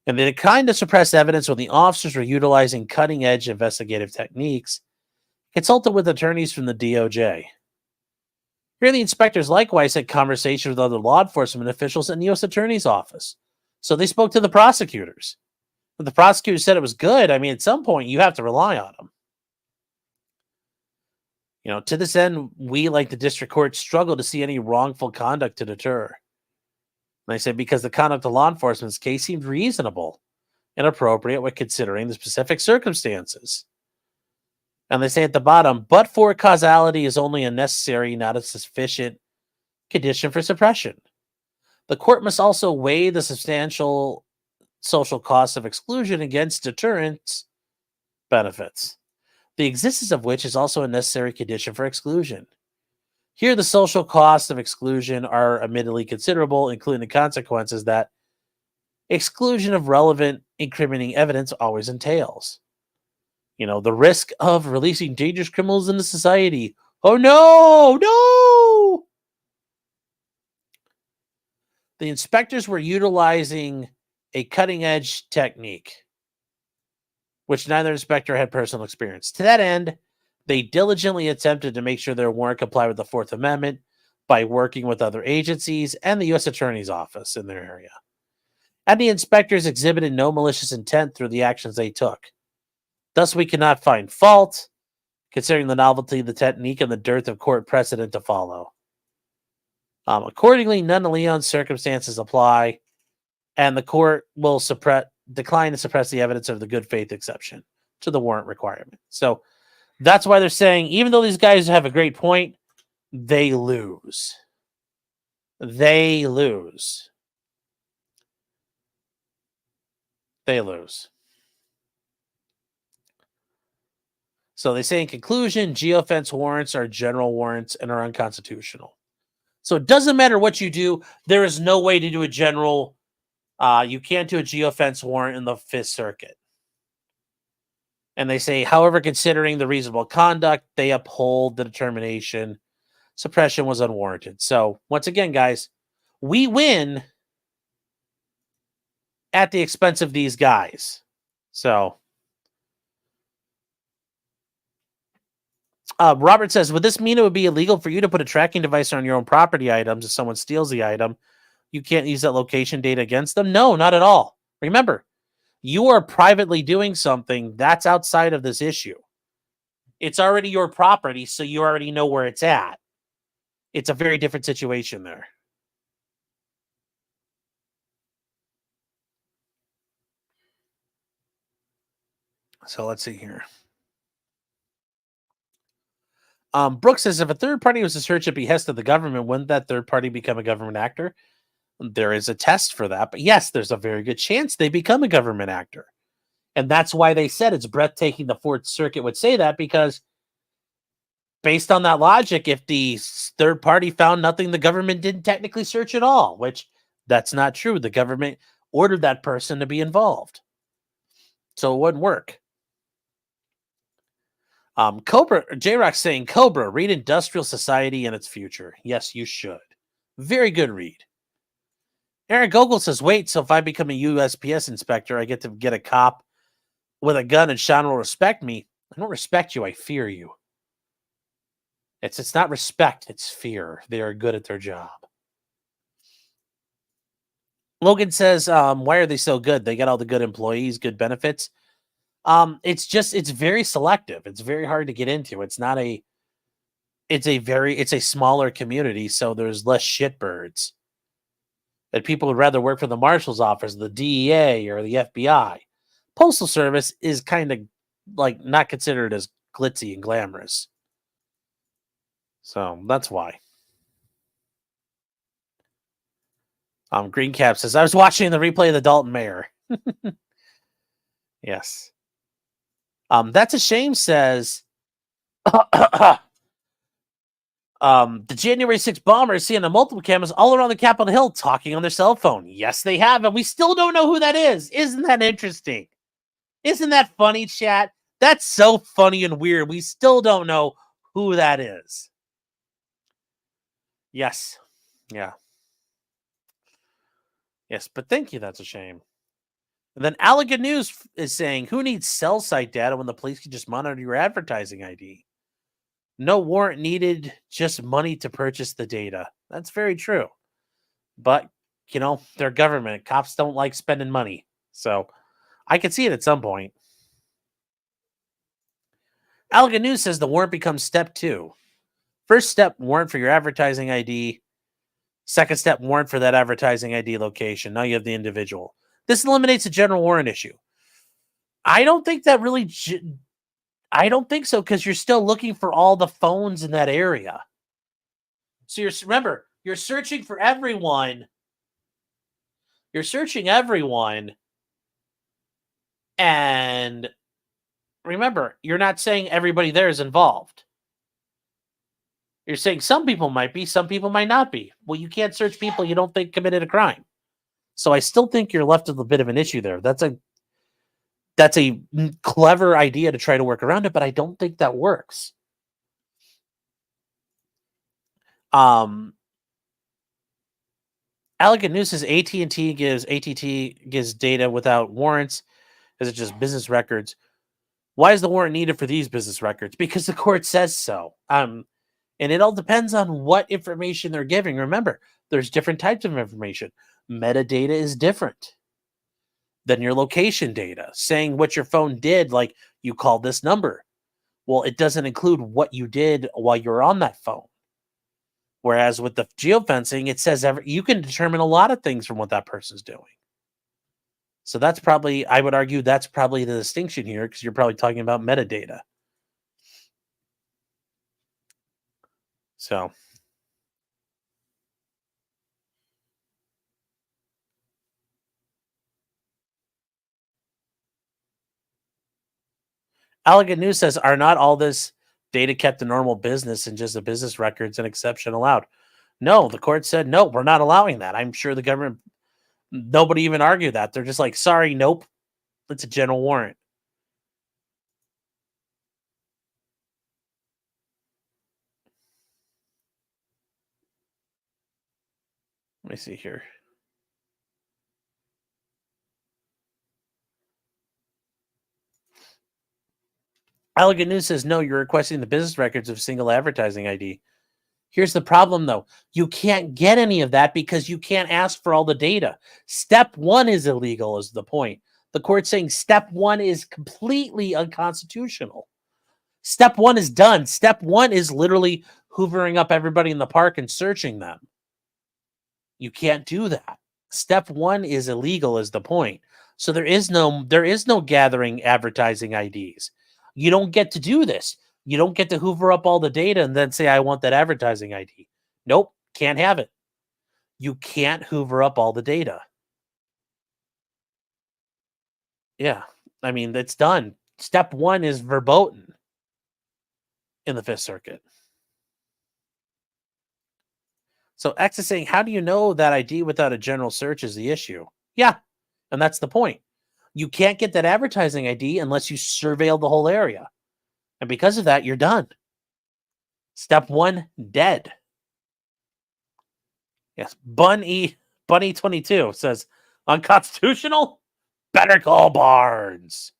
And they declined to suppress evidence when the officers were utilizing cutting-edge investigative techniques, consulted with attorneys from the DOJ. Here, the inspectors likewise had conversations with other law enforcement officials in the U.S. Attorney's Office. So they spoke to the prosecutors. But the prosecutors said it was good. I mean, at some point, you have to rely on them. To this end, we, like the district court, struggle to see any wrongful conduct to deter. And I say because the conduct of law enforcement's case seemed reasonable and appropriate when considering the specific circumstances. And they say at the bottom, but for causality is only a necessary, not a sufficient condition for suppression. The court must also weigh the substantial social costs of exclusion against deterrence benefits, the existence of which is also a necessary condition for exclusion. Here, the social costs of exclusion are admittedly considerable, including the consequences that exclusion of relevant incriminating evidence always entails. The risk of releasing dangerous criminals into society. Oh, no! The inspectors were utilizing a cutting-edge technique, which neither inspector had personal experience. To that end, they diligently attempted to make sure their warrant complied with the Fourth Amendment by working with other agencies and the U.S. Attorney's Office in their area. And the inspectors exhibited no malicious intent through the actions they took. Thus, we cannot find fault, considering the novelty of the technique and the dearth of court precedent to follow. Accordingly, none of Leon's circumstances apply, and the court will decline to suppress the evidence of the good faith exception to the warrant requirement. So that's why they're saying, even though these guys have a great point, they lose. They lose. So they say in conclusion, geofence warrants are general warrants and are unconstitutional. So it doesn't matter what you do. There is no way to do a general. You can't do a geofence warrant in the Fifth Circuit. And they say, however, considering the reasonable conduct, they uphold the determination suppression was unwarranted. So once again, guys, we win at the expense of these guys. So Robert says, would this mean it would be illegal for you to put a tracking device on your own property items if someone steals the item? You can't use that location data against them? No, not at all. Remember, you are privately doing something that's outside of this issue. It's already your property, so you already know where it's at. It's a very different situation there. So let's see here. Brooks says, if a third party was to search at behest of the government, wouldn't that third party become a government actor? There is a test for that, but yes, there's a very good chance they become a government actor. And that's why they said it's breathtaking the Fourth Circuit would say that, because based on that logic, if the third party found nothing, the government didn't technically search at all, which that's not true. The government ordered that person to be involved. So it wouldn't work. Cobra, J-Rock saying, Cobra, read Industrial Society and its Future. Yes, you should. Very good read. Aaron Gogol says, wait, so if I become a USPS inspector, I get to get a cop with a gun and Sean will respect me. I don't respect you, I fear you. It's not respect, it's fear. They are good at their job. Logan says, why are they so good? They got all the good employees, good benefits. It's very selective. It's very hard to get into. It's a smaller community, so there's less shitbirds. That people would rather work for the marshal's office, the DEA, or the FBI. Postal Service is kind of like not considered as glitzy and glamorous. So that's why. Green Cap says, I was watching the replay of the Dalton Mayor. Yes. That's a shame, says the January 6th bombers seeing the multiple cameras all around the Capitol Hill talking on their cell phone. Yes, they have, and we still don't know who that is. Isn't that interesting? Isn't that funny, chat? That's so funny and weird. We still don't know who that is. Yes. Yeah. Yes, but thank you. That's a shame. And then Allegan News is saying, who needs cell site data when the police can just monitor your advertising ID? No warrant needed, just money to purchase the data. That's very true. But, they're government. Cops don't like spending money. So I could see it at some point. Allegan News says the warrant becomes step 2. First step, warrant for your advertising ID. Second step, warrant for that advertising ID location. Now you have the individual. This eliminates a general warrant issue. I don't think that really... I don't think so, because you're still looking for all the phones in that area. So remember, you're searching for everyone. You're searching everyone. And remember, you're not saying everybody there is involved. You're saying some people might be, some people might not be. Well, you can't search people you don't think committed a crime. So I still think you're left with a bit of an issue there. That's a clever idea to try to work around it, but I don't think that works. Allegan News says AT&T gives data without warrants. Is it just business records? Why is the warrant needed for these business records? Because the court says so. And it all depends on what information they're giving. Remember, there's different types of information. Metadata is different than your location data. Saying what your phone did, like you called this number. Well, it doesn't include what you did while you were on that phone. Whereas with the geofencing, it says you can determine a lot of things from what that person's doing. So that's probably, I would argue, that's probably the distinction here, because you're probably talking about metadata. So. Allegan News says, are not all this data kept in normal business and just the business records an exception allowed? No, the court said, no, we're not allowing that. I'm sure the government, nobody even argued that. They're just like, sorry, nope. It's a general warrant. Let me see here. Elegant News says, no, you're requesting the business records of single advertising ID. Here's the problem, though. You can't get any of that because you can't ask for all the data. Step one is illegal, is the point. The court's saying step one is completely unconstitutional. Step one is done. Step one is literally hoovering up everybody in the park and searching them. You can't do that. Step one is illegal, is the point. So there is no gathering advertising IDs. You don't get to do this. You don't get to hoover up all the data and then say, I want that advertising ID. Nope, can't have it. You can't hoover up all the data. Yeah, I mean, it's done. Step one is verboten in the Fifth Circuit. So X is saying, how do you know that ID without a general search is the issue? Yeah, and that's the point. You can't get that advertising ID unless you surveil the whole area. And because of that, you're done. Step one, dead. Yes, Bunny22 says, unconstitutional? Better call Barnes.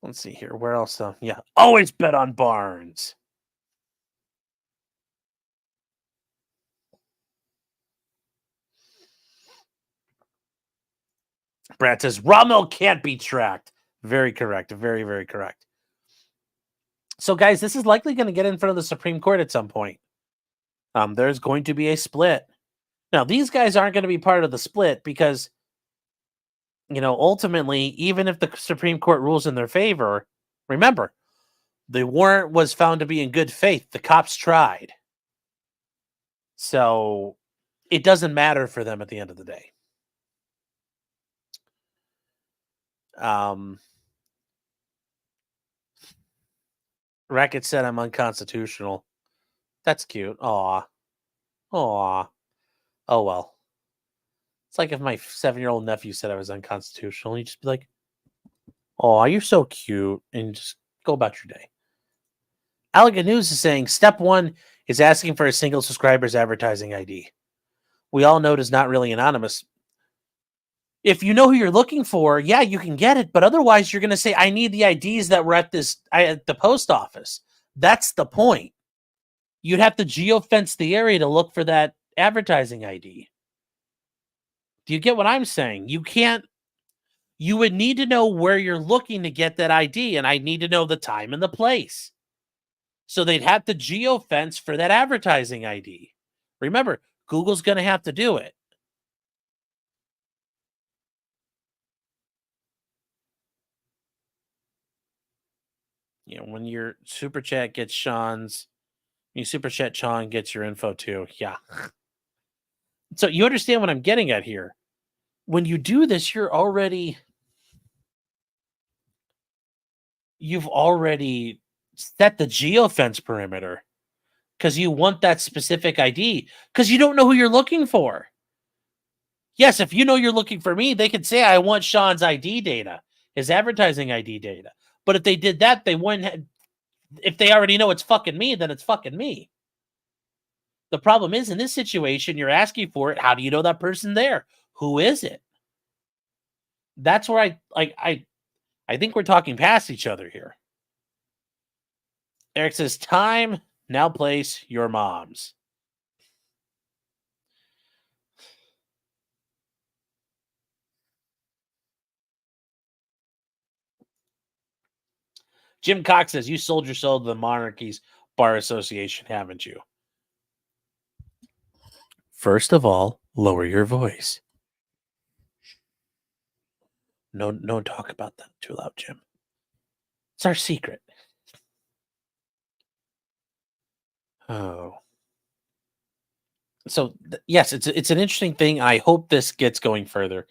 Let's see here. Where else? Yeah, always bet on Barnes. Brad says, Rommel can't be tracked. Very correct. Very, very correct. So, guys, this is likely going to get in front of the Supreme Court at some point. There's going to be a split. Now, these guys aren't going to be part of the split because, ultimately, even if the Supreme Court rules in their favor, remember, the warrant was found to be in good faith. The cops tried. So, it doesn't matter for them at the end of the day. Racket said I'm unconstitutional. That's cute. Aw. Oh, well. It's like if my 7-year-old nephew said I was unconstitutional, you'd just be like, oh, you're so cute, and just go about your day. Elegant News is saying step one is asking for a single subscriber's advertising ID. We all know it is not really anonymous. If you know who you're looking for, yeah, you can get it, but otherwise you're going to say, I need the IDs that were at the post office. That's the point. You'd have to geofence the area to look for that advertising ID. Do you get what I'm saying? You would need to know where you're looking to get that ID, and I need to know the time and the place. So they'd have to geofence for that advertising ID. Remember, Google's going to have to do it. When your super chat gets Sean's, you super chat Sean gets your info too. Yeah. So you understand what I'm getting at here. When you do this, you've already set the geofence perimeter because you want that specific ID because you don't know who you're looking for. Yes, if you know you're looking for me, they could say, I want Sean's ID data, his advertising ID data. But if they did that, they wouldn't. If they already know it's fucking me, then it's fucking me. The problem is, in this situation, you're asking for it. How do you know that person there? Who is it? That's where I think we're talking past each other here. Eric says, time, now place, your mom's. Jim Cox says, you sold your soul to the Monarchies Bar Association, haven't you? First of all, lower your voice. No, don't talk about that too loud, Jim. It's our secret. Oh. So yes, it's an interesting thing. I hope this gets going further.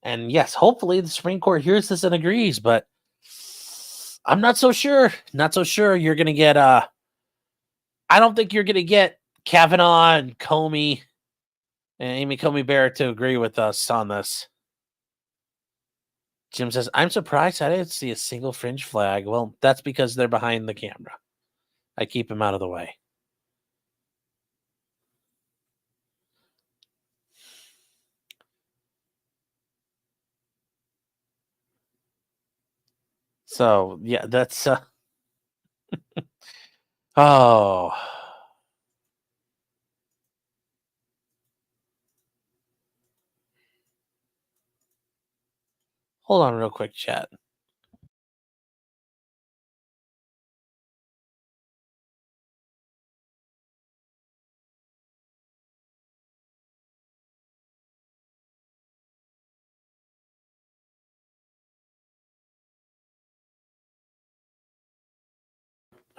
And yes, hopefully the Supreme Court hears this and agrees, but I'm not so sure. Not so sure you're going to get I don't think you're going to get Kavanaugh and Comey and Amy Coney Barrett to agree with us on this. Jim says, I'm surprised I didn't see a single fringe flag. Well, that's because they're behind the camera. I keep them out of the way. So, yeah, that's oh. Hold on real quick, chat.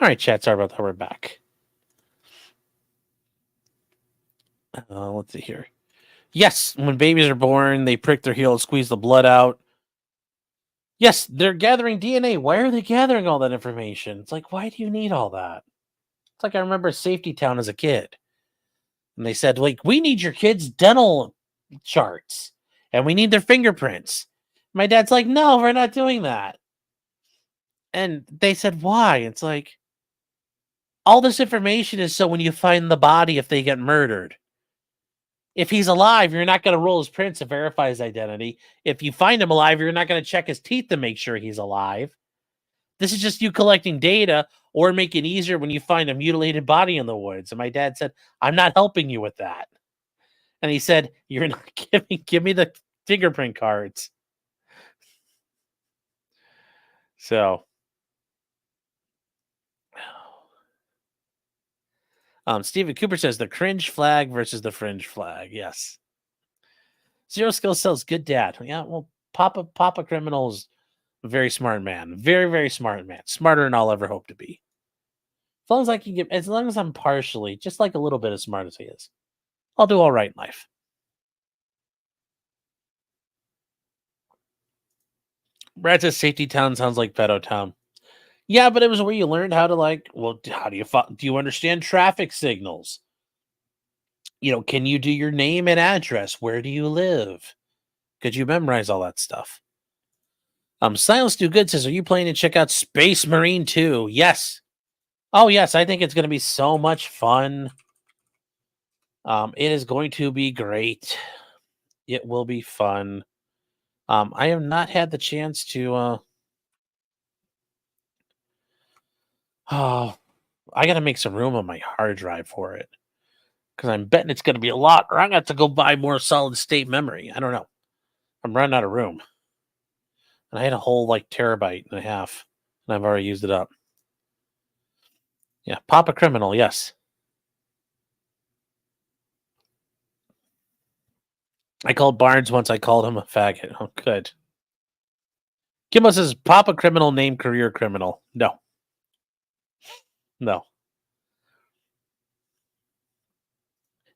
All right, chat. Sorry about that. We're back. Let's see here. Yes, when babies are born, they prick their heel and squeeze the blood out. Yes, they're gathering DNA. Why are they gathering all that information? It's like, why do you need all that? It's like I remember Safety Town as a kid. And they said, like, we need your kids' dental charts and we need their fingerprints. My dad's like, no, we're not doing that. And they said, why? It's like, all this information is so when you find the body, if they get murdered. If he's alive, you're not going to roll his prints to verify his identity. If you find him alive, you're not going to check his teeth to make sure he's alive. This is just you collecting data or make it easier when you find a mutilated body in the woods. And my dad said, I'm not helping you with that. And he said, you're not give me the fingerprint cards. So Stephen Cooper says the cringe flag versus the fringe flag. Yes. Zero Skill sells good dad. Yeah, well, Papa Criminal's a very smart man. Very, very smart man. Smarter than I'll ever hope to be. As long as I can get, as long as I'm partially, just like a little bit as smart as he is, I'll do all right in life. Brad says Safety Town sounds like Pedo Town. Yeah, but it was where you learned how to how do you understand traffic signals? Can you do your name and address? Where do you live? Could you memorize all that stuff? Silence Do Good says, are you planning to check out Space Marine 2? Yes. Oh, yes. I think it's going to be so much fun. It is going to be great. It will be fun. I have not had the chance to. Oh, I got to make some room on my hard drive for it because I'm betting it's going to be a lot, or I'm going to have to go buy more solid state memory. I don't know. I'm running out of room, and I had a whole terabyte and a half, and I've already used it up. Yeah, Papa Criminal, yes. I called Barnes once. I called him a faggot. Oh, good. Kimbo says Papa Criminal named career criminal. No. No.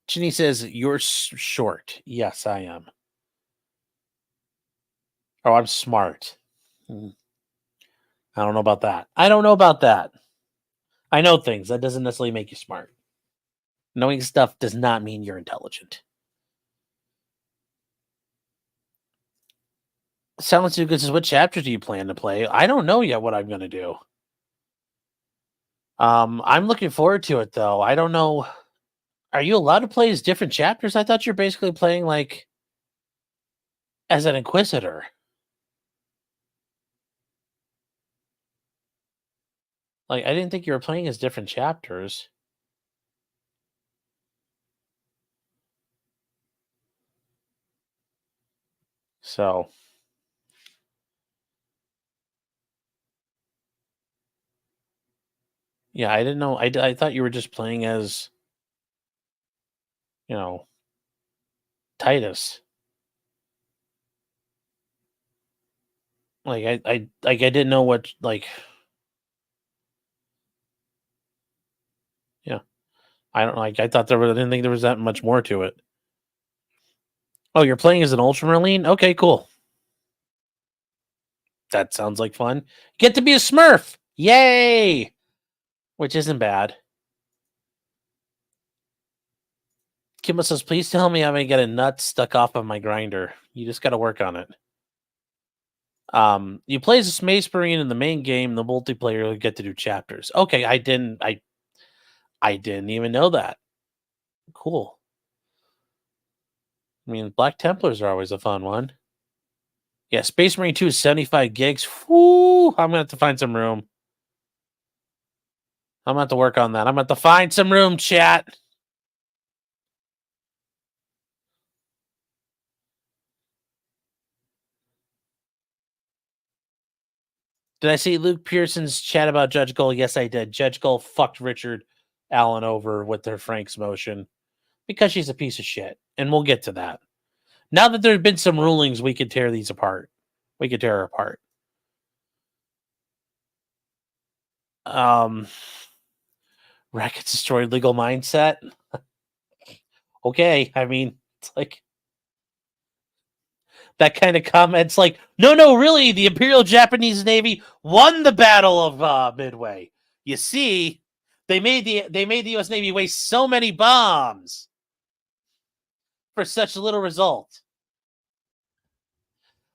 Ginny says you're short. Yes, I am. Oh, I'm smart. I don't know about that. I don't know about that. I know things. That doesn't necessarily make you smart. Knowing stuff does not mean you're intelligent. Silence Too Good says, what chapter do you plan to play? I don't know yet what I'm going to do. I'm looking forward to it, though. I don't know. Are you allowed to play as different chapters? I thought you're basically playing, as an Inquisitor. I didn't think you were playing as different chapters. So, yeah, I didn't know. I thought you were just playing as, Titus. I didn't know what yeah. I don't I thought I didn't think there was that much more to it. Oh, you're playing as an Ultramarine? Okay, cool. That sounds like fun. Get to be a Smurf. Yay! Which isn't bad. Kimbo says, please tell me I'm gonna get a nut stuck off of my grinder. You just gotta work on it. You play as a Space Marine in the main game, the multiplayer you get to do chapters. Okay, I didn't even know that. Cool. I mean, Black Templars are always a fun one. Yeah, Space Marine 2 is 75 gigs. Whoo! I'm gonna have to find some room. I'm gonna have to work on that. I'm gonna have to find some room, chat. Did I see Luke Pearson's chat about Judge Gull? Yes, I did. Judge Gull fucked Richard Allen over with their Frank's motion because she's a piece of shit. And we'll get to that. Now that there have been some rulings, we can tear these apart. We could tear her apart. Rackets destroyed legal mindset. Okay, I mean, it's like that kind of comments like, no, really, the Imperial Japanese Navy won the Battle of Midway. You see, they made the U.S. Navy waste so many bombs for such little result.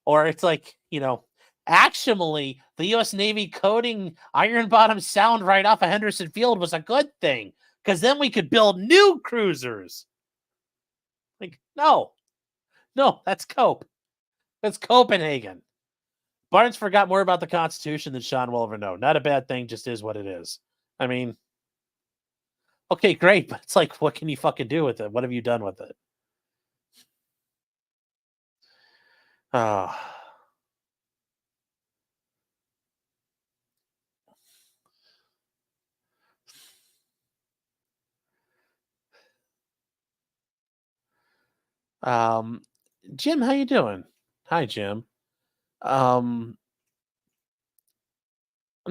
Or it's like, actually, the U.S. Navy coating Iron Bottom Sound right off of Henderson Field was a good thing, because then we could build new cruisers. Like, no, that's Cope. That's Copenhagen. Barnes forgot more about the Constitution than Sean will ever know. Not a bad thing, just is what it is. I mean, okay, great, but it's like, what can you fucking do with it? What have you done with it? Jim, how you doing? Hi, Jim. I'm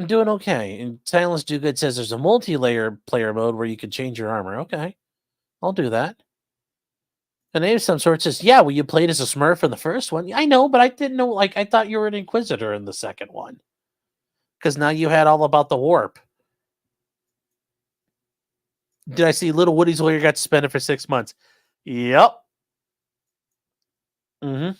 doing okay. And Silence Do Good says there's a multi-layer player mode where you can change your armor. Okay, I'll do that. And they have some sort says, yeah, well, you played as a Smurf in the first one. I know, but I didn't know. Like, I thought you were an Inquisitor in the second one, because now you had all about the warp. Did I see Little Woody's lawyer got to spend it for 6 months? Yep. Mm-hmm.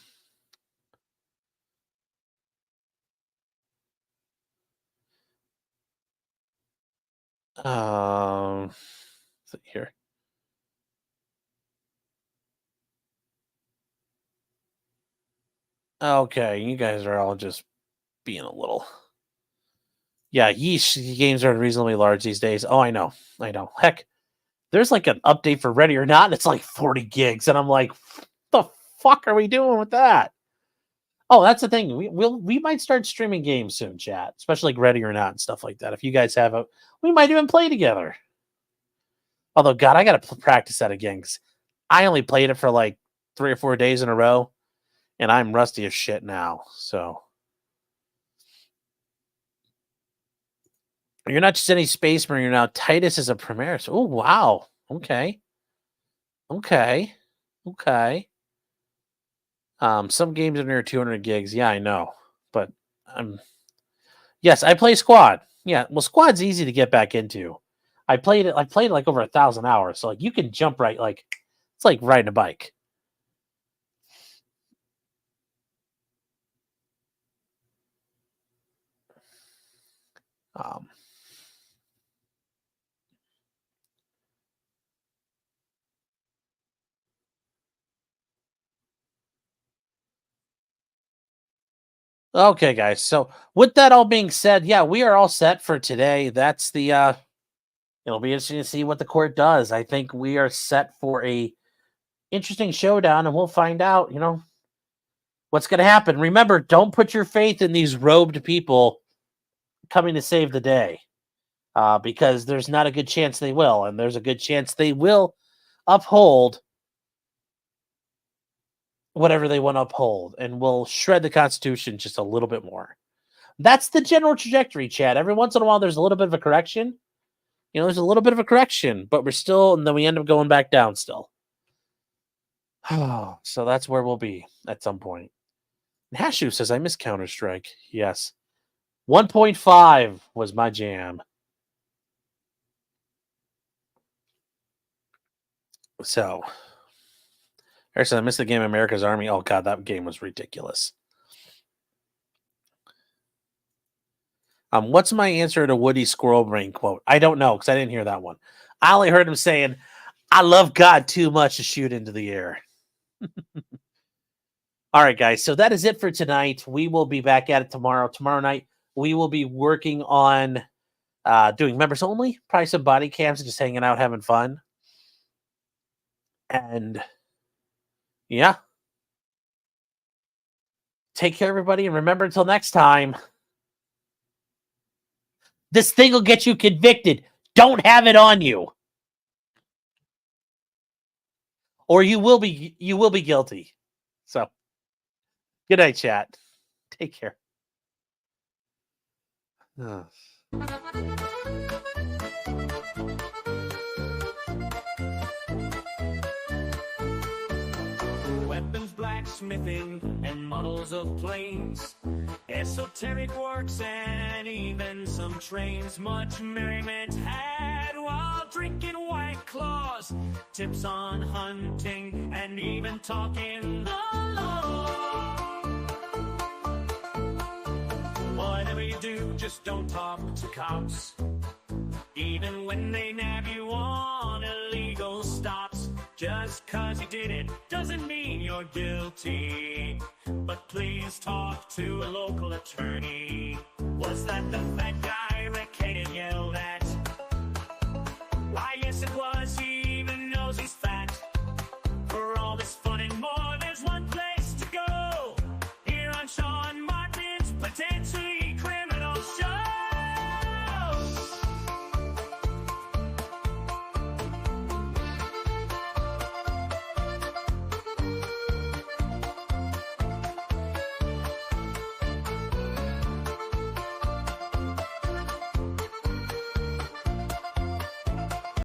Here. Okay, you guys are all just being a little. Yeah, yeesh, games are reasonably large these days. Oh, I know. Heck, there's like an update for Ready or Not, and it's like 40 gigs, and I'm like, what the fuck are we doing with that? Oh, that's the thing. We might start streaming games soon, chat, especially like Ready or Not and stuff like that. If you guys have we might even play together. Although, God, I gotta practice that again, because I only played it for like 3 or 4 days in a row, and I'm rusty as shit now. So you're not just any Space Marine. You're now Titus is a Primaris. Oh, wow. Okay. Some games are near 200 gigs. Yeah, I know, but yes, I play Squad. Yeah, well, Squad's easy to get back into. I played it like over 1,000 hours, so like you can jump right, like it's like riding a bike. Okay, guys. So with that all being said, yeah, we are all set for today. That's the it'll be interesting to see what the court does. I think we are set for a interesting showdown, and we'll find out, what's going to happen. Remember, don't put your faith in these robed people coming to save the day, because there's not a good chance they will, and there's a good chance they will uphold whatever they want to uphold, and will shred the Constitution just a little bit more. That's the general trajectory, Chad. Every once in a while, there's a little bit of a correction. There's a little bit of a correction, but and then we end up going back down still. So that's where we'll be at some point. Hashu says, I miss Counter-Strike. Yes. 1.5 was my jam. So, actually, I missed the game America's Army. Oh, God, that game was ridiculous. What's my answer to Woody Squirrel Brain quote? I don't know, because I didn't hear that one. I only heard him saying, I love God too much to shoot into the air. All right, guys. So that is it for tonight. We will be back at it tomorrow. Tomorrow night, we will be working on doing members only, probably some body cams, just hanging out, having fun. And yeah. Take care, everybody. And remember, until next time, this thing will get you convicted. Don't have it on you. Or you will be guilty. So, good night, chat. Take care. Weapons, blacksmithing, and models of planes, esoteric works, and even some trains. Much merriment had while drinking White Claws, tips on hunting, and even talking the law. Whatever you do, just don't talk to cops, even when they nab you on illegal stops. Just 'cause you did it doesn't mean you're guilty, but please talk to a local attorney. Was that the fat guy?